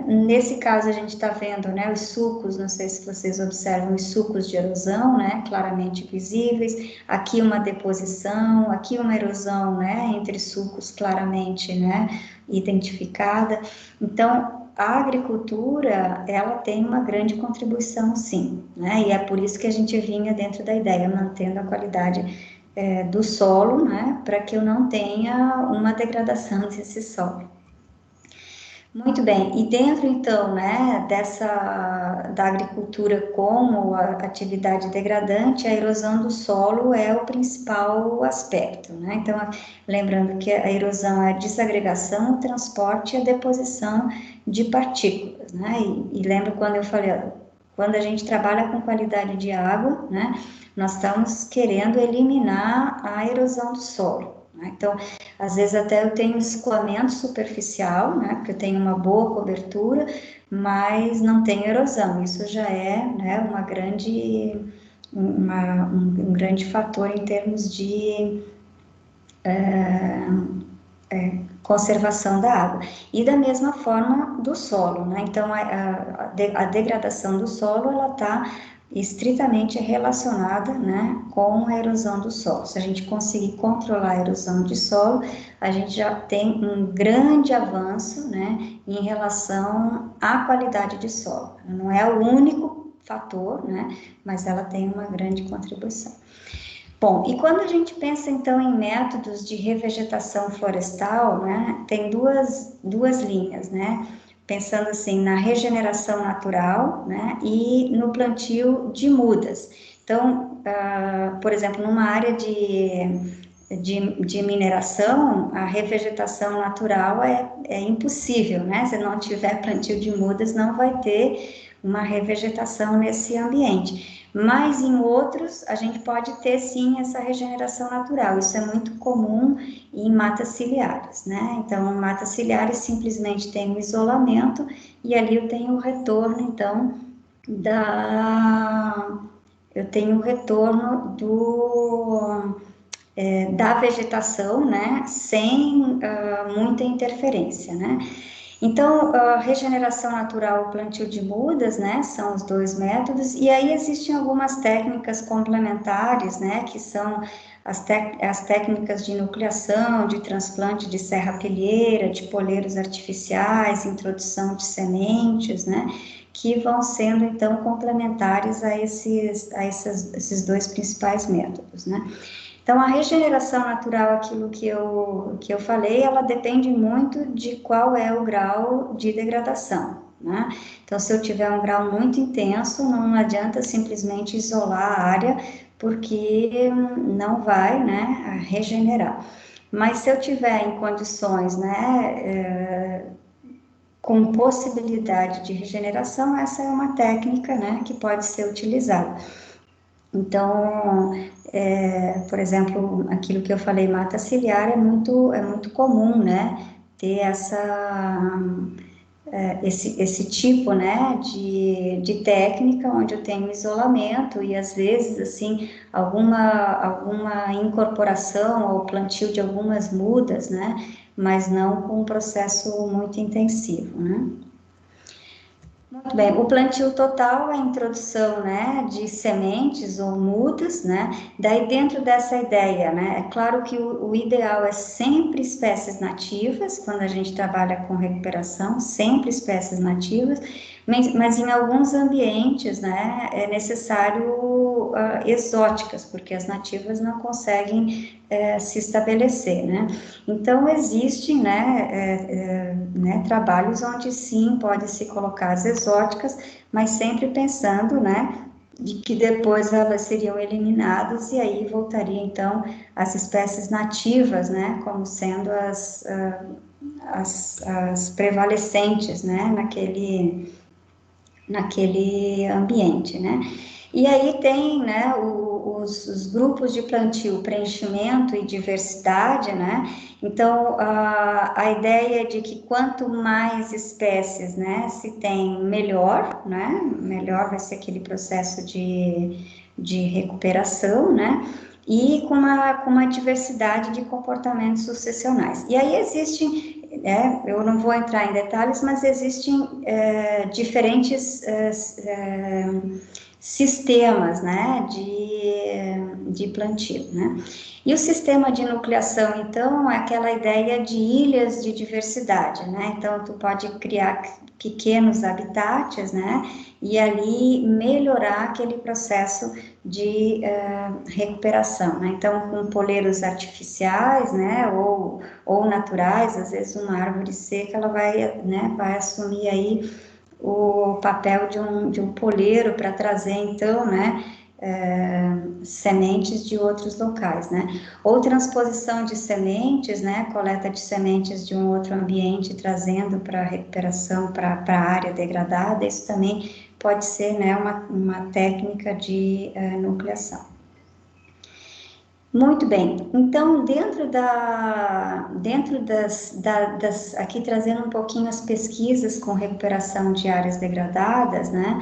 Nesse caso, a gente está vendo, né, os sulcos, não sei se vocês observam os sulcos de erosão, né, claramente visíveis, aqui uma deposição, aqui uma erosão, né, entre sulcos claramente, né, identificada. Então, a agricultura, ela tem uma grande contribuição, sim, né, e é por isso que a gente vinha dentro da ideia, mantendo a qualidade do solo, né, para que eu não tenha uma degradação desse solo. Muito bem, e dentro então, né, da agricultura como a atividade degradante, a erosão do solo é o principal aspecto, né, então, lembrando que a erosão é a desagregação, o transporte e a deposição de partículas, né, e lembra quando eu falei, quando a gente trabalha com qualidade de água, né, nós estamos querendo eliminar a erosão do solo, né? Então, às vezes até eu tenho escoamento superficial, né, porque eu tenho uma boa cobertura, mas não tenho erosão, isso já é, né, um grande fator em termos de conservação da água. E da mesma forma do solo, né? Então, a degradação do solo, ela está estritamente relacionada, né, com a erosão do solo. Se a gente conseguir controlar a erosão de solo, a gente já tem um grande avanço, né, em relação à qualidade de solo. Não é o único fator, né, mas ela tem uma grande contribuição. Bom, e quando a gente pensa então em métodos de revegetação florestal, né, tem duas linhas, né, pensando assim na regeneração natural, né, e no plantio de mudas. Então, por exemplo, numa área de mineração, a revegetação natural é impossível, né, se não tiver plantio de mudas, não vai ter uma revegetação nesse ambiente. Mas em outros, a gente pode ter sim essa regeneração natural, isso é muito comum em matas ciliares, né? Então, em matas ciliares simplesmente tem um isolamento e ali eu tenho o retorno, então, da vegetação, né? Sem muita interferência, né? Então, a regeneração natural, o plantio de mudas, né, são os dois métodos, e aí existem algumas técnicas complementares, né, que são as técnicas de nucleação, de transplante de serrapilheira, de poleiros artificiais, introdução de sementes, né, que vão sendo, então, complementares a esses dois principais métodos, né. Então, a regeneração natural, aquilo que eu falei, ela depende muito de qual é o grau de degradação, né? Então, se eu tiver um grau muito intenso, não adianta simplesmente isolar a área, porque não vai, né, regenerar. Mas se eu tiver em condições, né, com possibilidade de regeneração, essa é uma técnica, né, que pode ser utilizada. Então, por exemplo, aquilo que eu falei, mata ciliar, é muito comum, né, ter esse tipo, né, de técnica onde eu tenho isolamento e, às vezes, assim, alguma incorporação ou plantio de algumas mudas, né, mas não com um processo muito intensivo, né. Muito bem, o plantio total é a introdução, né, de sementes ou mudas, né, daí dentro dessa ideia, né, é claro que o ideal é sempre espécies nativas, quando a gente trabalha com recuperação, sempre espécies nativas, mas em alguns ambientes, né, é necessário exóticas, porque as nativas não conseguem se estabelecer, né. Então, existem, né, trabalhos onde sim pode se colocar as exóticas, mas sempre pensando, né, de que depois elas seriam eliminadas e aí voltaria então as espécies nativas, né, como sendo as prevalecentes, né, naquele ambiente, né. E aí tem, né, os grupos de plantio, preenchimento e diversidade, né, então a ideia de que quanto mais espécies, né, se tem, melhor, né, melhor vai ser aquele processo de recuperação, né, e com uma diversidade de comportamentos sucessionais. E aí existem, eu não vou entrar em detalhes, mas existem diferentes sistemas, né, de plantio, né. E o sistema de nucleação, então, é aquela ideia de ilhas de diversidade, né, então tu pode criar pequenos habitats, né, e ali melhorar aquele processo de recuperação, né, então com poleiros artificiais, né, ou naturais, às vezes uma árvore seca, ela vai, né, vai assumir aí o papel de um poleiro para trazer, então, né, sementes de outros locais, né, ou transposição de sementes, né, coleta de sementes de um outro ambiente, trazendo para a recuperação, para a área degradada, isso também pode ser, né, uma técnica de nucleação. Muito bem, então dentro das aqui trazendo um pouquinho as pesquisas com recuperação de áreas degradadas, né,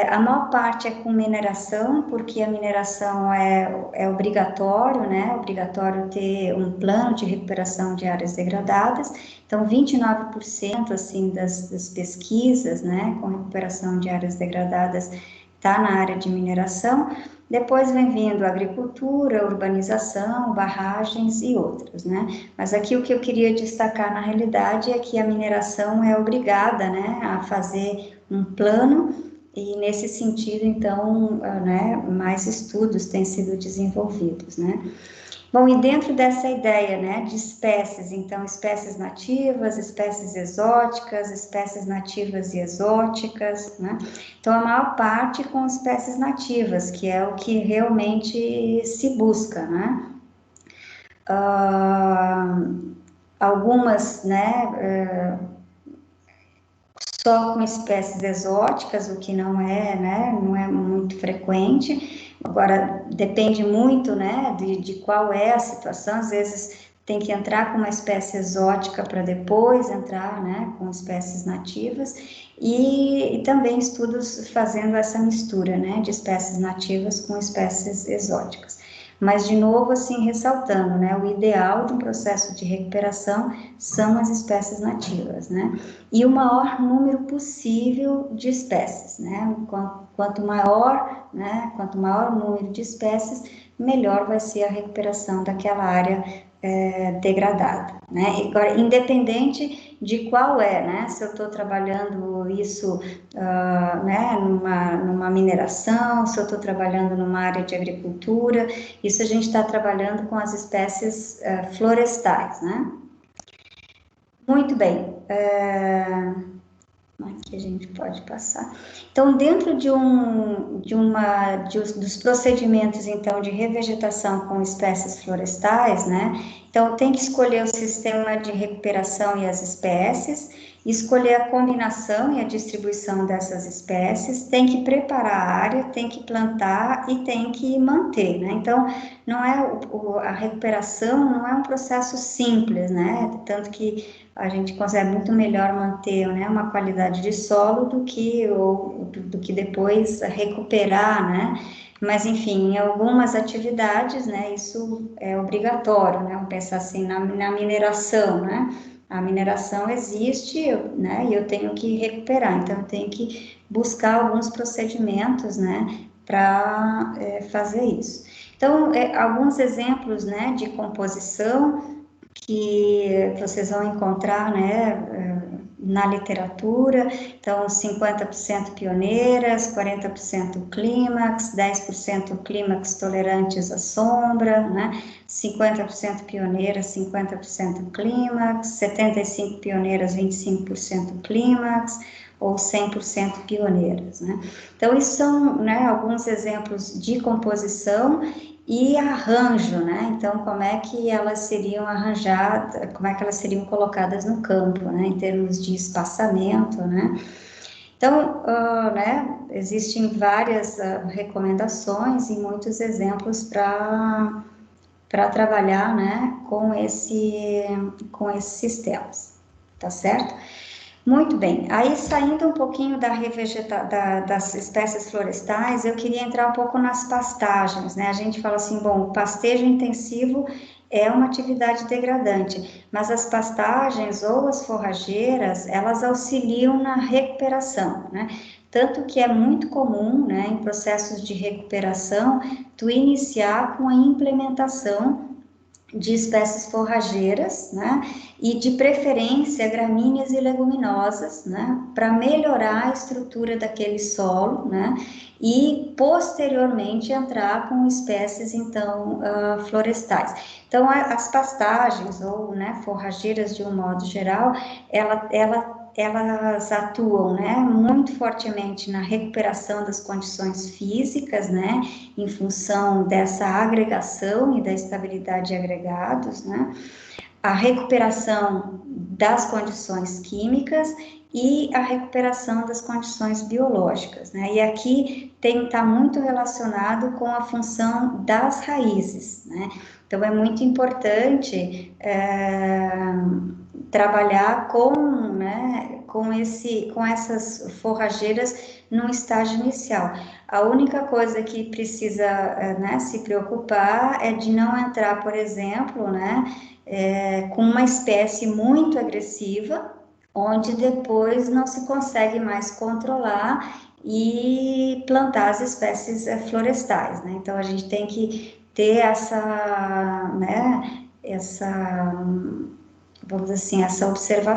a maior parte é com mineração, porque a mineração é obrigatório, né, obrigatório ter um plano de recuperação de áreas degradadas, então 29% assim das pesquisas, né, com recuperação de áreas degradadas está na área de mineração. Depois vem vindo agricultura, urbanização, barragens e outras, né? Mas aqui o que eu queria destacar na realidade é que a mineração é obrigada, né, a fazer um plano e nesse sentido, então, né, mais estudos têm sido desenvolvidos, né? Bom, e dentro dessa ideia, né, de espécies, então, espécies nativas, espécies exóticas, espécies nativas e exóticas, né? Então, a maior parte com espécies nativas, que é o que realmente se busca, né? Algumas, né, só com espécies exóticas, o que não é, né, não é muito frequente. Agora, depende muito, né, de qual é a situação, às vezes tem que entrar com uma espécie exótica para depois entrar, né, com espécies nativas, e também estudos fazendo essa mistura, né, de espécies nativas com espécies exóticas. Mas, de novo, assim, ressaltando, né, o ideal de um processo de recuperação são as espécies nativas, né, e o maior número possível de espécies, né, quanto maior o número de espécies, melhor vai ser a recuperação daquela área degradada, né? Agora, independente de qual né? Se eu estou trabalhando isso, né? Numa mineração, se eu estou trabalhando numa área de agricultura, isso a gente está trabalhando com as espécies florestais, né? Muito bem. Aqui a gente pode passar. Então, dentro dos procedimentos, então, de revegetação com espécies florestais, né? Então, tem que escolher o sistema de recuperação e as espécies, escolher a combinação e a distribuição dessas espécies, tem que preparar a área, tem que plantar e tem que manter, né? Então, não é a recuperação não é um processo simples, né? Tanto que a gente consegue muito melhor manter, né, uma qualidade de solo do que depois recuperar, né? Mas, enfim, em algumas atividades, né, isso é obrigatório, né? Vamos pensar assim na mineração, né? A mineração existe, né, e eu tenho que recuperar, então eu tenho que buscar alguns procedimentos, né, para fazer isso. Então, alguns exemplos, né, de composição que vocês vão encontrar, né, na literatura. Então, 50% pioneiras, 40% clímax, 10% clímax tolerantes à sombra, né, 50% pioneiras, 50% clímax, 75% pioneiras, 25% clímax, ou 100% pioneiras, né? Então, isso são, né, alguns exemplos de composição e arranjo, né? Então, como é que elas seriam arranjadas, como é que elas seriam colocadas no campo, né? Em termos de espaçamento, né? Então, né, existem várias recomendações e muitos exemplos para trabalhar, né, com esses sistemas, tá certo? Muito bem, aí saindo um pouquinho das espécies florestais, eu queria entrar um pouco nas pastagens, né? A gente fala assim, bom, o pastejo intensivo é uma atividade degradante, mas as pastagens ou as forrageiras, elas auxiliam na recuperação, né? Tanto que é muito comum, né, em processos de recuperação, tu iniciar com a implementação de espécies forrageiras, né, e de preferência gramíneas e leguminosas, né, para melhorar a estrutura daquele solo, né, e posteriormente entrar com espécies, então, florestais. Então, as pastagens ou, né, forrageiras de um modo geral, elas atuam, né, muito fortemente na recuperação das condições físicas, né, em função dessa agregação e da estabilidade de agregados, né, a recuperação das condições químicas e a recuperação das condições biológicas, né, e aqui está muito relacionado com a função das raízes, né, então é muito importante trabalhar com essas forrageiras no estágio inicial. A única coisa que precisa, né, se preocupar é de não entrar, por exemplo, né, com uma espécie muito agressiva, onde depois não se consegue mais controlar e plantar as espécies florestais, né? Então a gente tem que ter vamos dizer assim, essa observação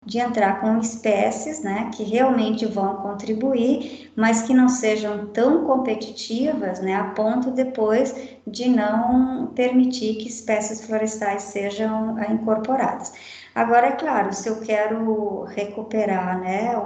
de entrar com espécies, né, que realmente vão contribuir, mas que não sejam tão competitivas, né, a ponto depois de não permitir que espécies florestais sejam incorporadas. Agora, é claro, se eu quero recuperar, né,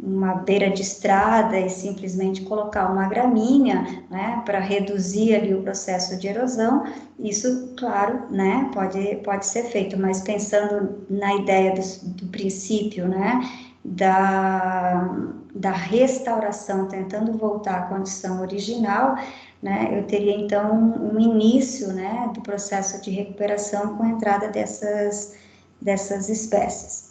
uma beira de estrada e simplesmente colocar uma gramínea, né, para reduzir ali o processo de erosão, isso, claro, né, pode ser feito, mas pensando na ideia do princípio, né, da restauração, tentando voltar à condição original, né, eu teria então um início, né, do processo de recuperação com a entrada dessas espécies.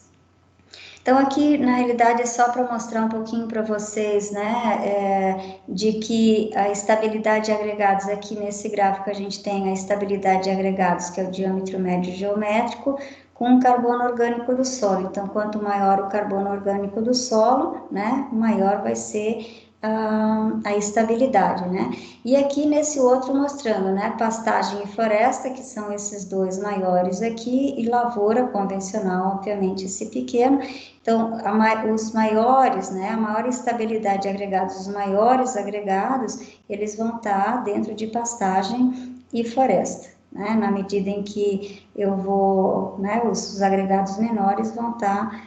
Então, aqui, na realidade, é só para mostrar um pouquinho para vocês, né, de que a estabilidade de agregados, aqui nesse gráfico a gente tem a estabilidade de agregados, que é o diâmetro médio geométrico, com o carbono orgânico do solo. Então, quanto maior o carbono orgânico do solo, né, maior vai ser a estabilidade, né? E aqui nesse outro mostrando, né, pastagem e floresta, que são esses dois maiores aqui, e lavoura convencional, obviamente, esse pequeno. Então, os maiores, né, a maior estabilidade de agregados, os maiores agregados, eles vão estar dentro de pastagem e floresta, né? Na medida em que eu vou, né, os agregados menores vão estar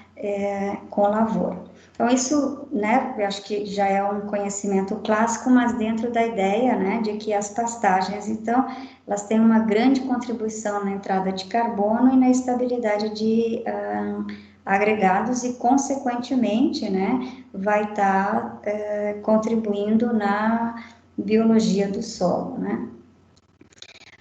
com lavoura. Então, isso, né, eu acho que já é um conhecimento clássico, mas dentro da ideia, né, de que as pastagens, então, elas têm uma grande contribuição na entrada de carbono e na estabilidade de agregados e, consequentemente, né, vai estar contribuindo na biologia do solo, né.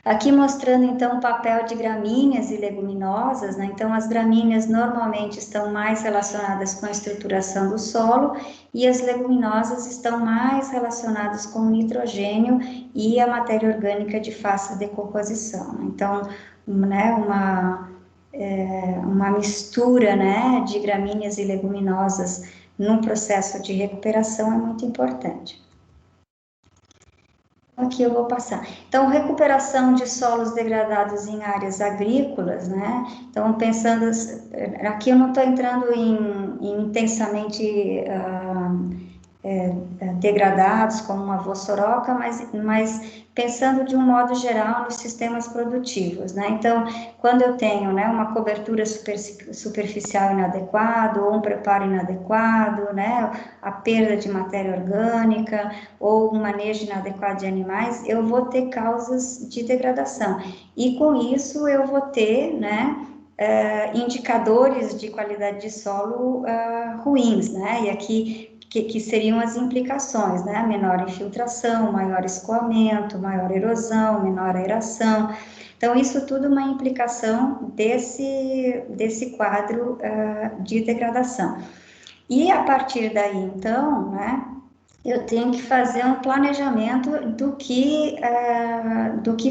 Aqui mostrando, então, o papel de gramíneas e leguminosas, né? Então, as gramíneas normalmente estão mais relacionadas com a estruturação do solo e as leguminosas estão mais relacionadas com o nitrogênio e a matéria orgânica de fácil decomposição. Então, né, uma mistura, né, de gramíneas e leguminosas no processo de recuperação é muito importante. Aqui eu vou passar. Então, recuperação de solos degradados em áreas agrícolas, né? Então, pensando, aqui eu não estou entrando em intensamente degradados, como uma vossoroca, mas pensando de um modo geral nos sistemas produtivos, né? Então, quando eu tenho, né, uma cobertura superficial inadequada, ou um preparo inadequado, né, a perda de matéria orgânica, ou um manejo inadequado de animais, eu vou ter causas de degradação. E com isso eu vou ter, né, indicadores de qualidade de solo ruins, né? E aqui que seriam as implicações, né? Menor infiltração, maior escoamento, maior erosão, menor aeração. Então, isso tudo é uma implicação desse quadro de degradação. E a partir daí, então, né, eu tenho que fazer um planejamento do que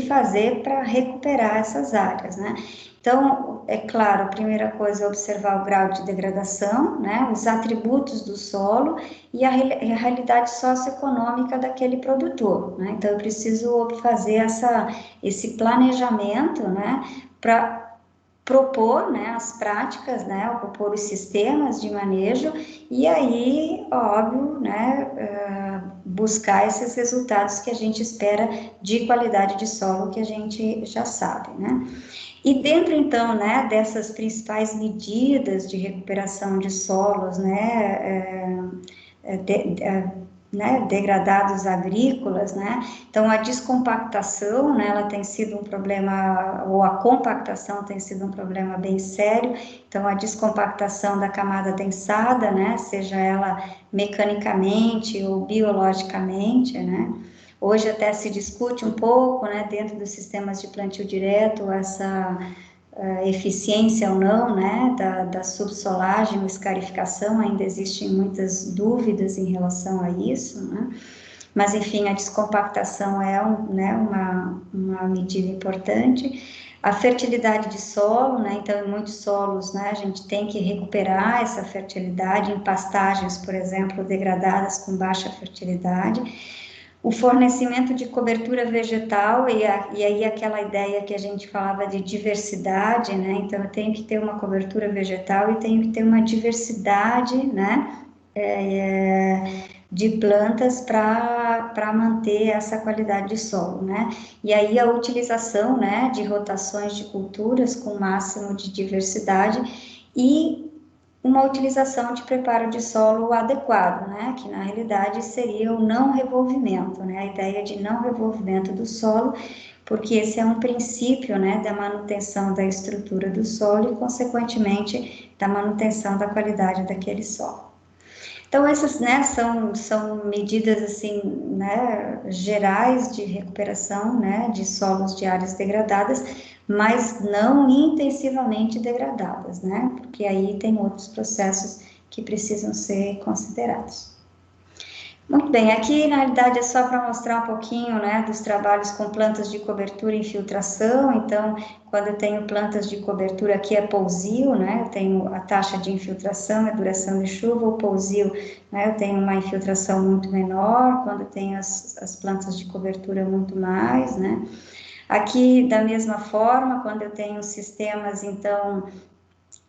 fazer para recuperar essas áreas, né? Então, é claro, a primeira coisa é observar o grau de degradação, né, os atributos do solo e a realidade socioeconômica daquele produtor, né? Então, eu preciso fazer esse planejamento, né, para propor, né, as práticas, né, propor os sistemas de manejo e aí, óbvio, né, buscar esses resultados que a gente espera de qualidade de solo que a gente já sabe, né. E dentro, então, né, dessas principais medidas de recuperação de solos, né, degradados agrícolas, né? Então, a descompactação, né, ela tem sido um problema, ou a compactação tem sido um problema bem sério. Então, a descompactação da camada densada, né, seja ela mecanicamente ou biologicamente, né? Hoje até se discute um pouco, né, dentro dos sistemas de plantio direto, essa eficiência ou não, né, da subsolagem ou escarificação, ainda existem muitas dúvidas em relação a isso, né, mas enfim, a descompactação é né, uma medida importante. A fertilidade de solo, né, então em muitos solos, né, a gente tem que recuperar essa fertilidade, em pastagens, por exemplo, degradadas com baixa fertilidade. O fornecimento de cobertura vegetal, e aí aquela ideia que a gente falava de diversidade, né? Então, eu tenho que ter uma cobertura vegetal e tenho que ter uma diversidade, né? De plantas para manter essa qualidade de solo, né? E aí a utilização, né, de rotações de culturas com o máximo de diversidade e uma utilização de preparo de solo adequado, né, que na realidade seria o não revolvimento, né, a ideia de não revolvimento do solo, porque esse é um princípio, né, da manutenção da estrutura do solo e, consequentemente, da manutenção da qualidade daquele solo. Então, essas, né, são medidas, assim, né, gerais de recuperação, né, de solos de áreas degradadas, mas não intensivamente degradadas, né? Porque aí tem outros processos que precisam ser considerados. Muito bem, aqui na realidade é só para mostrar um pouquinho, né, dos trabalhos com plantas de cobertura e infiltração. Então, quando eu tenho plantas de cobertura, aqui é pousio, né, eu tenho a taxa de infiltração, a duração de chuva. O pousio, né, eu tenho uma infiltração muito menor, quando eu tenho as plantas de cobertura muito mais, né. Aqui, da mesma forma, quando eu tenho sistemas, então,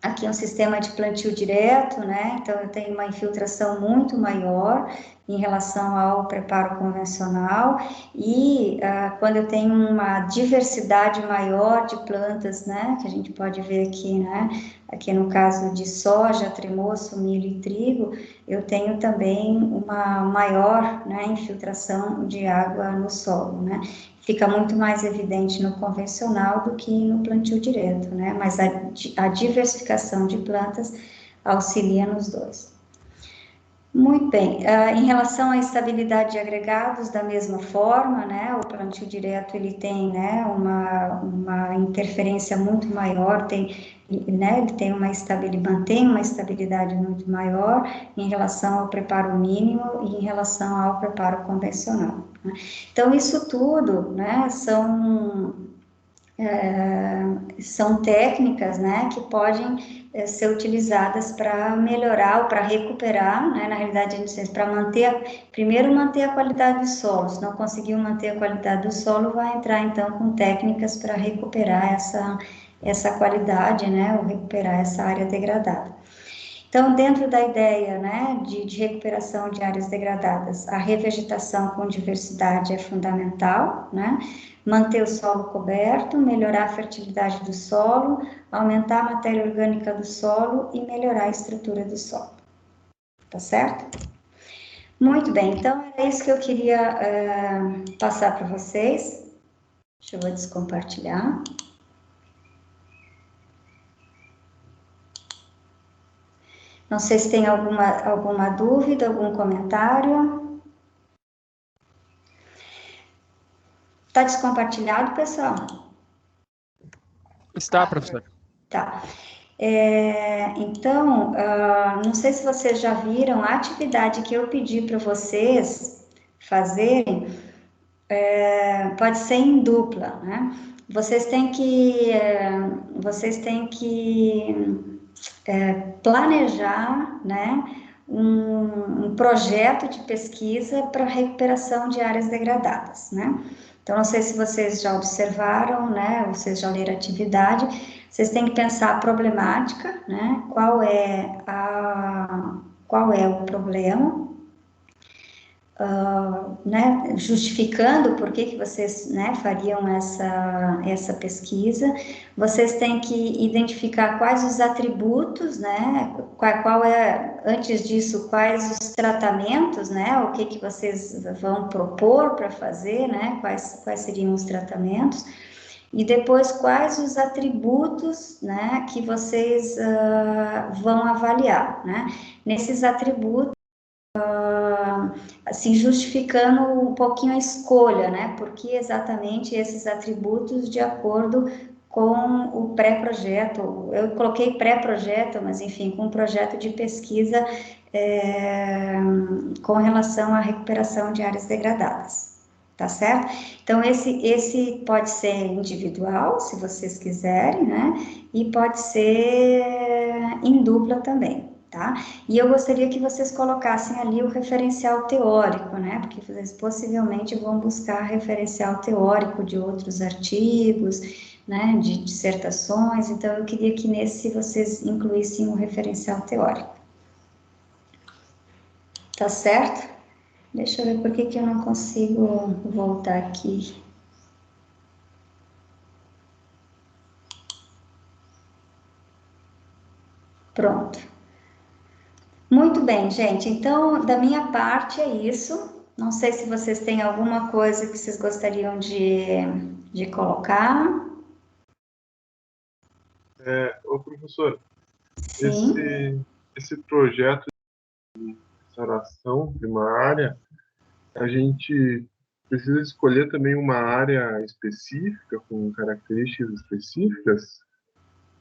aqui é um sistema de plantio direto, né? Então eu tenho uma infiltração muito maior em relação ao preparo convencional e quando eu tenho uma diversidade maior de plantas, né? Que a gente pode ver aqui, né? Aqui no caso de soja, tremoço, milho e trigo, eu tenho também uma maior, né, infiltração de água no solo, né? Fica muito mais evidente no convencional do que no plantio direto, né? Mas a diversificação de plantas auxilia nos dois. Muito bem, em relação à estabilidade de agregados, da mesma forma, né, o plantio direto, ele tem, né, uma interferência muito maior, né, ele tem mantém uma estabilidade muito maior em relação ao preparo mínimo e em relação ao preparo convencional, né? Então, isso tudo, né, são técnicas, né, que podem ser utilizadas para melhorar ou para recuperar, né, na realidade, para primeiro manter a qualidade do solo. Se não conseguiu manter a qualidade do solo, vai entrar então com técnicas para recuperar essa qualidade, né, ou recuperar essa área degradada. Então, dentro da ideia, né, de recuperação de áreas degradadas, a revegetação com diversidade é fundamental, né? Manter o solo coberto, melhorar a fertilidade do solo, aumentar a matéria orgânica do solo e melhorar a estrutura do solo. Tá certo? Muito bem, então era isso que eu queria passar para vocês. Deixa eu descompartilhar. Não sei se tem alguma dúvida, algum comentário. Está descompartilhado, pessoal? Está, professor. Tá. Então, não sei se vocês já viram a atividade que eu pedi para vocês fazerem, pode ser em dupla, né? Vocês têm que planejar, né, um projeto de pesquisa para recuperação de áreas degradadas, né? Então, não sei se vocês já observaram, né, ou vocês já leram a atividade, vocês têm que pensar a problemática, né, qual é o problema, né, justificando por que vocês, né, fariam essa pesquisa. Vocês têm que identificar quais os atributos, né, antes disso, quais os tratamentos, né, o que vocês vão propor para fazer, né, quais seriam os tratamentos, e depois quais os atributos, né, que vocês vão avaliar, né. Nesses atributos, assim, justificando um pouquinho a escolha, né? Porque exatamente esses atributos de acordo com o pré-projeto. Eu coloquei pré-projeto, mas enfim, com um projeto de pesquisa com relação à recuperação de áreas degradadas. Tá certo? Então, esse pode ser individual, se vocês quiserem, né? E pode ser em dupla também. Tá? E eu gostaria que vocês colocassem ali o referencial teórico, né? Porque vocês possivelmente vão buscar referencial teórico de outros artigos, né? De dissertações. Então, eu queria que nesse vocês incluíssem o referencial teórico. Tá certo? Deixa eu ver por que eu não consigo voltar aqui. Pronto. Muito bem, gente. Então, da minha parte é isso. Não sei se vocês têm alguma coisa que vocês gostariam de colocar. Ô, professor, Sim. esse projeto de restauração primária, a gente precisa escolher também uma área específica, com características específicas?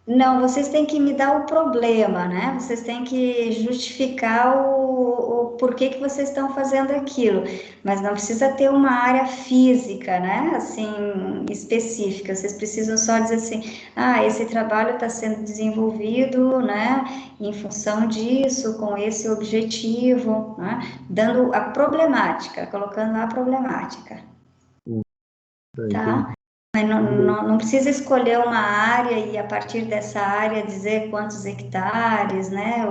Não, vocês têm que me dar o problema, né? Vocês têm que justificar o porquê que vocês estão fazendo aquilo, mas não precisa ter uma área física, né? Assim, específica. Vocês precisam só dizer assim, esse trabalho está sendo desenvolvido, né? Em função disso, com esse objetivo, né? Dando a problemática, colocando a problemática, tá? Mas não precisa escolher uma área e a partir dessa área dizer quantos hectares, né?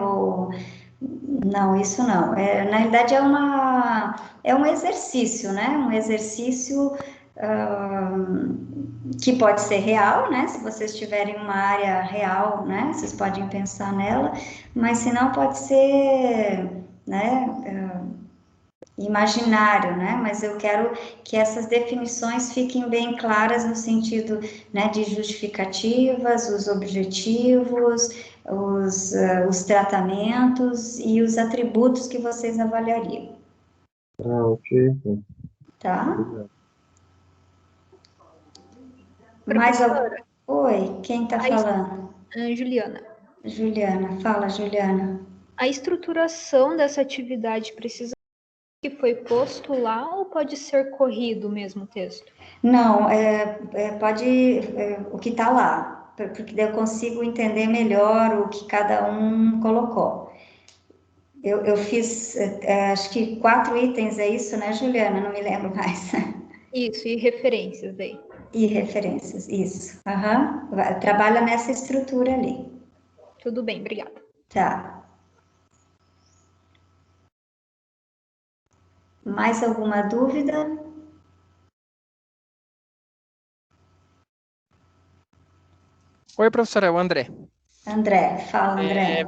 Não, isso não. Na realidade é um exercício, né? Um exercício que pode ser real, né? Se vocês tiverem uma área real, né? Vocês podem pensar nela, mas se não pode ser, né? Imaginário, né? Mas eu quero que essas definições fiquem bem claras no sentido, né, de justificativas, os objetivos, os tratamentos e os atributos que vocês avaliariam. Ok, então. Tá? Obrigado. Mais algum? Oi, quem está falando? Juliana. Juliana, fala, Juliana. A estruturação dessa atividade precisa que foi posto lá ou pode ser corrido mesmo o texto? Não, pode o que está lá, porque daí eu consigo entender melhor o que cada um colocou. Eu fiz, acho que 4 itens, é isso, né, Juliana? Não me lembro mais. Isso, e referências daí. E referências, isso. Aham. Trabalha nessa estrutura ali. Tudo bem, obrigada. Tá. Mais alguma dúvida? Oi, professora, é o André. André, fala, André.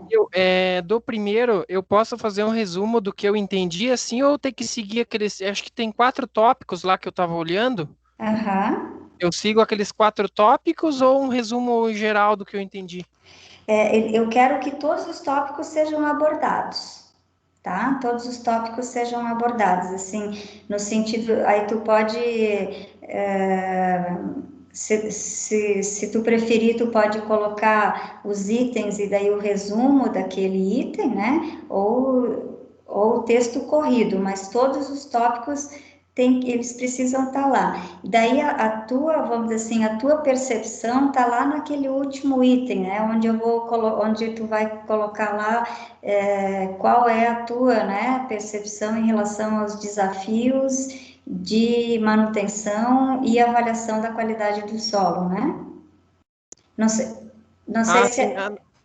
Do primeiro, eu posso fazer um resumo do que eu entendi, assim, ou ter que seguir aqueles... Acho que tem 4 tópicos lá que eu estava olhando. Aham. Eu sigo aqueles 4 tópicos ou um resumo geral do que eu entendi? Eu quero que todos os tópicos sejam abordados, tá? Todos os tópicos sejam abordados, assim, no sentido... Aí tu pode... Se tu preferir, tu pode colocar os itens e daí o resumo daquele item, né? Ou o texto corrido, mas todos os tópicos eles precisam estar lá. Daí a tua, vamos dizer assim, a tua percepção está lá naquele último item, né? Onde tu vai colocar lá qual é a tua, né, percepção em relação aos desafios de manutenção e avaliação da qualidade do solo, né? Não sei se... Sim.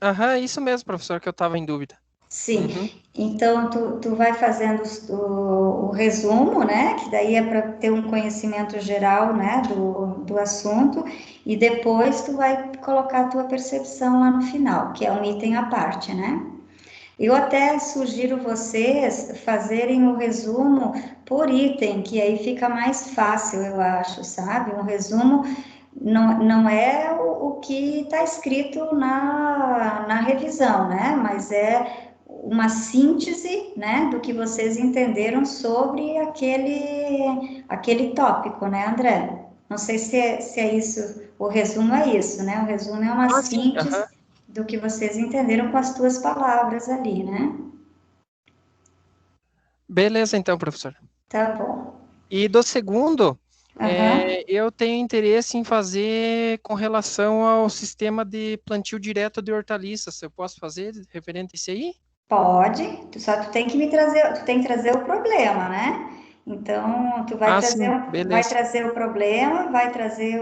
Aham, isso mesmo, professor, que eu estava em dúvida. Sim, Uhum. então tu vai fazendo o resumo, né? Que daí é para ter um conhecimento geral, né? Do assunto, e depois tu vai colocar a tua percepção lá no final, que é um item à parte, né? Eu até sugiro vocês fazerem o resumo por item, que aí fica mais fácil, eu acho, sabe? Um resumo não é o que está escrito na revisão, né? Mas é uma síntese, né, do que vocês entenderam sobre aquele tópico, né, André? Não sei se é isso, o resumo é isso, né? O resumo é uma síntese do que vocês entenderam com as tuas palavras ali, né? Beleza, então, professor. Tá bom. E do segundo, Aham. eu tenho interesse em fazer com relação ao sistema de plantio direto de hortaliças. Eu posso fazer referente a isso aí? Pode, só tu tem que me trazer, tu tem que trazer o problema, né? Então, tu vai Sim, vai beleza. trazer o problema, vai trazer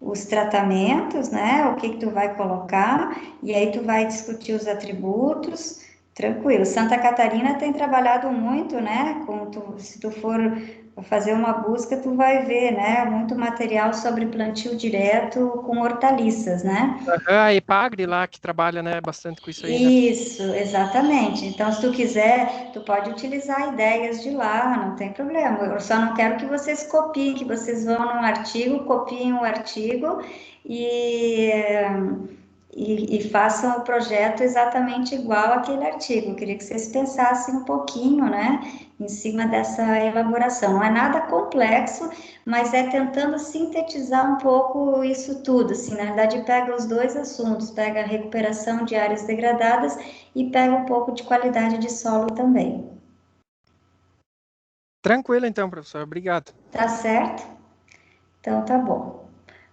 os tratamentos, né? O que tu vai colocar, e aí tu vai discutir os atributos, tranquilo. Santa Catarina tem trabalhado muito, né? Se tu for fazer uma busca, tu vai ver, né? Muito material sobre plantio direto com hortaliças, né? A Epagre lá que trabalha, né, bastante com isso aí, né? Isso, exatamente. Então, se tu quiser, tu pode utilizar ideias de lá, não tem problema. Eu só não quero que vocês copiem, que vocês vão num artigo, copiem o artigo e e façam o projeto exatamente igual àquele artigo. Eu queria que vocês pensassem um pouquinho, né, em cima dessa elaboração. Não é nada complexo, mas é tentando sintetizar um pouco isso tudo, assim, na verdade pega os dois assuntos, pega a recuperação de áreas degradadas e pega um pouco de qualidade de solo também. Tranquilo então, professor. Obrigado. Tá certo? Então tá bom.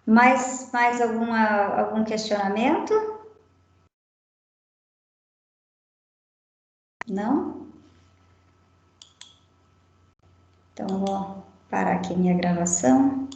Mais algum questionamento? Não? Então, eu vou parar aqui minha gravação.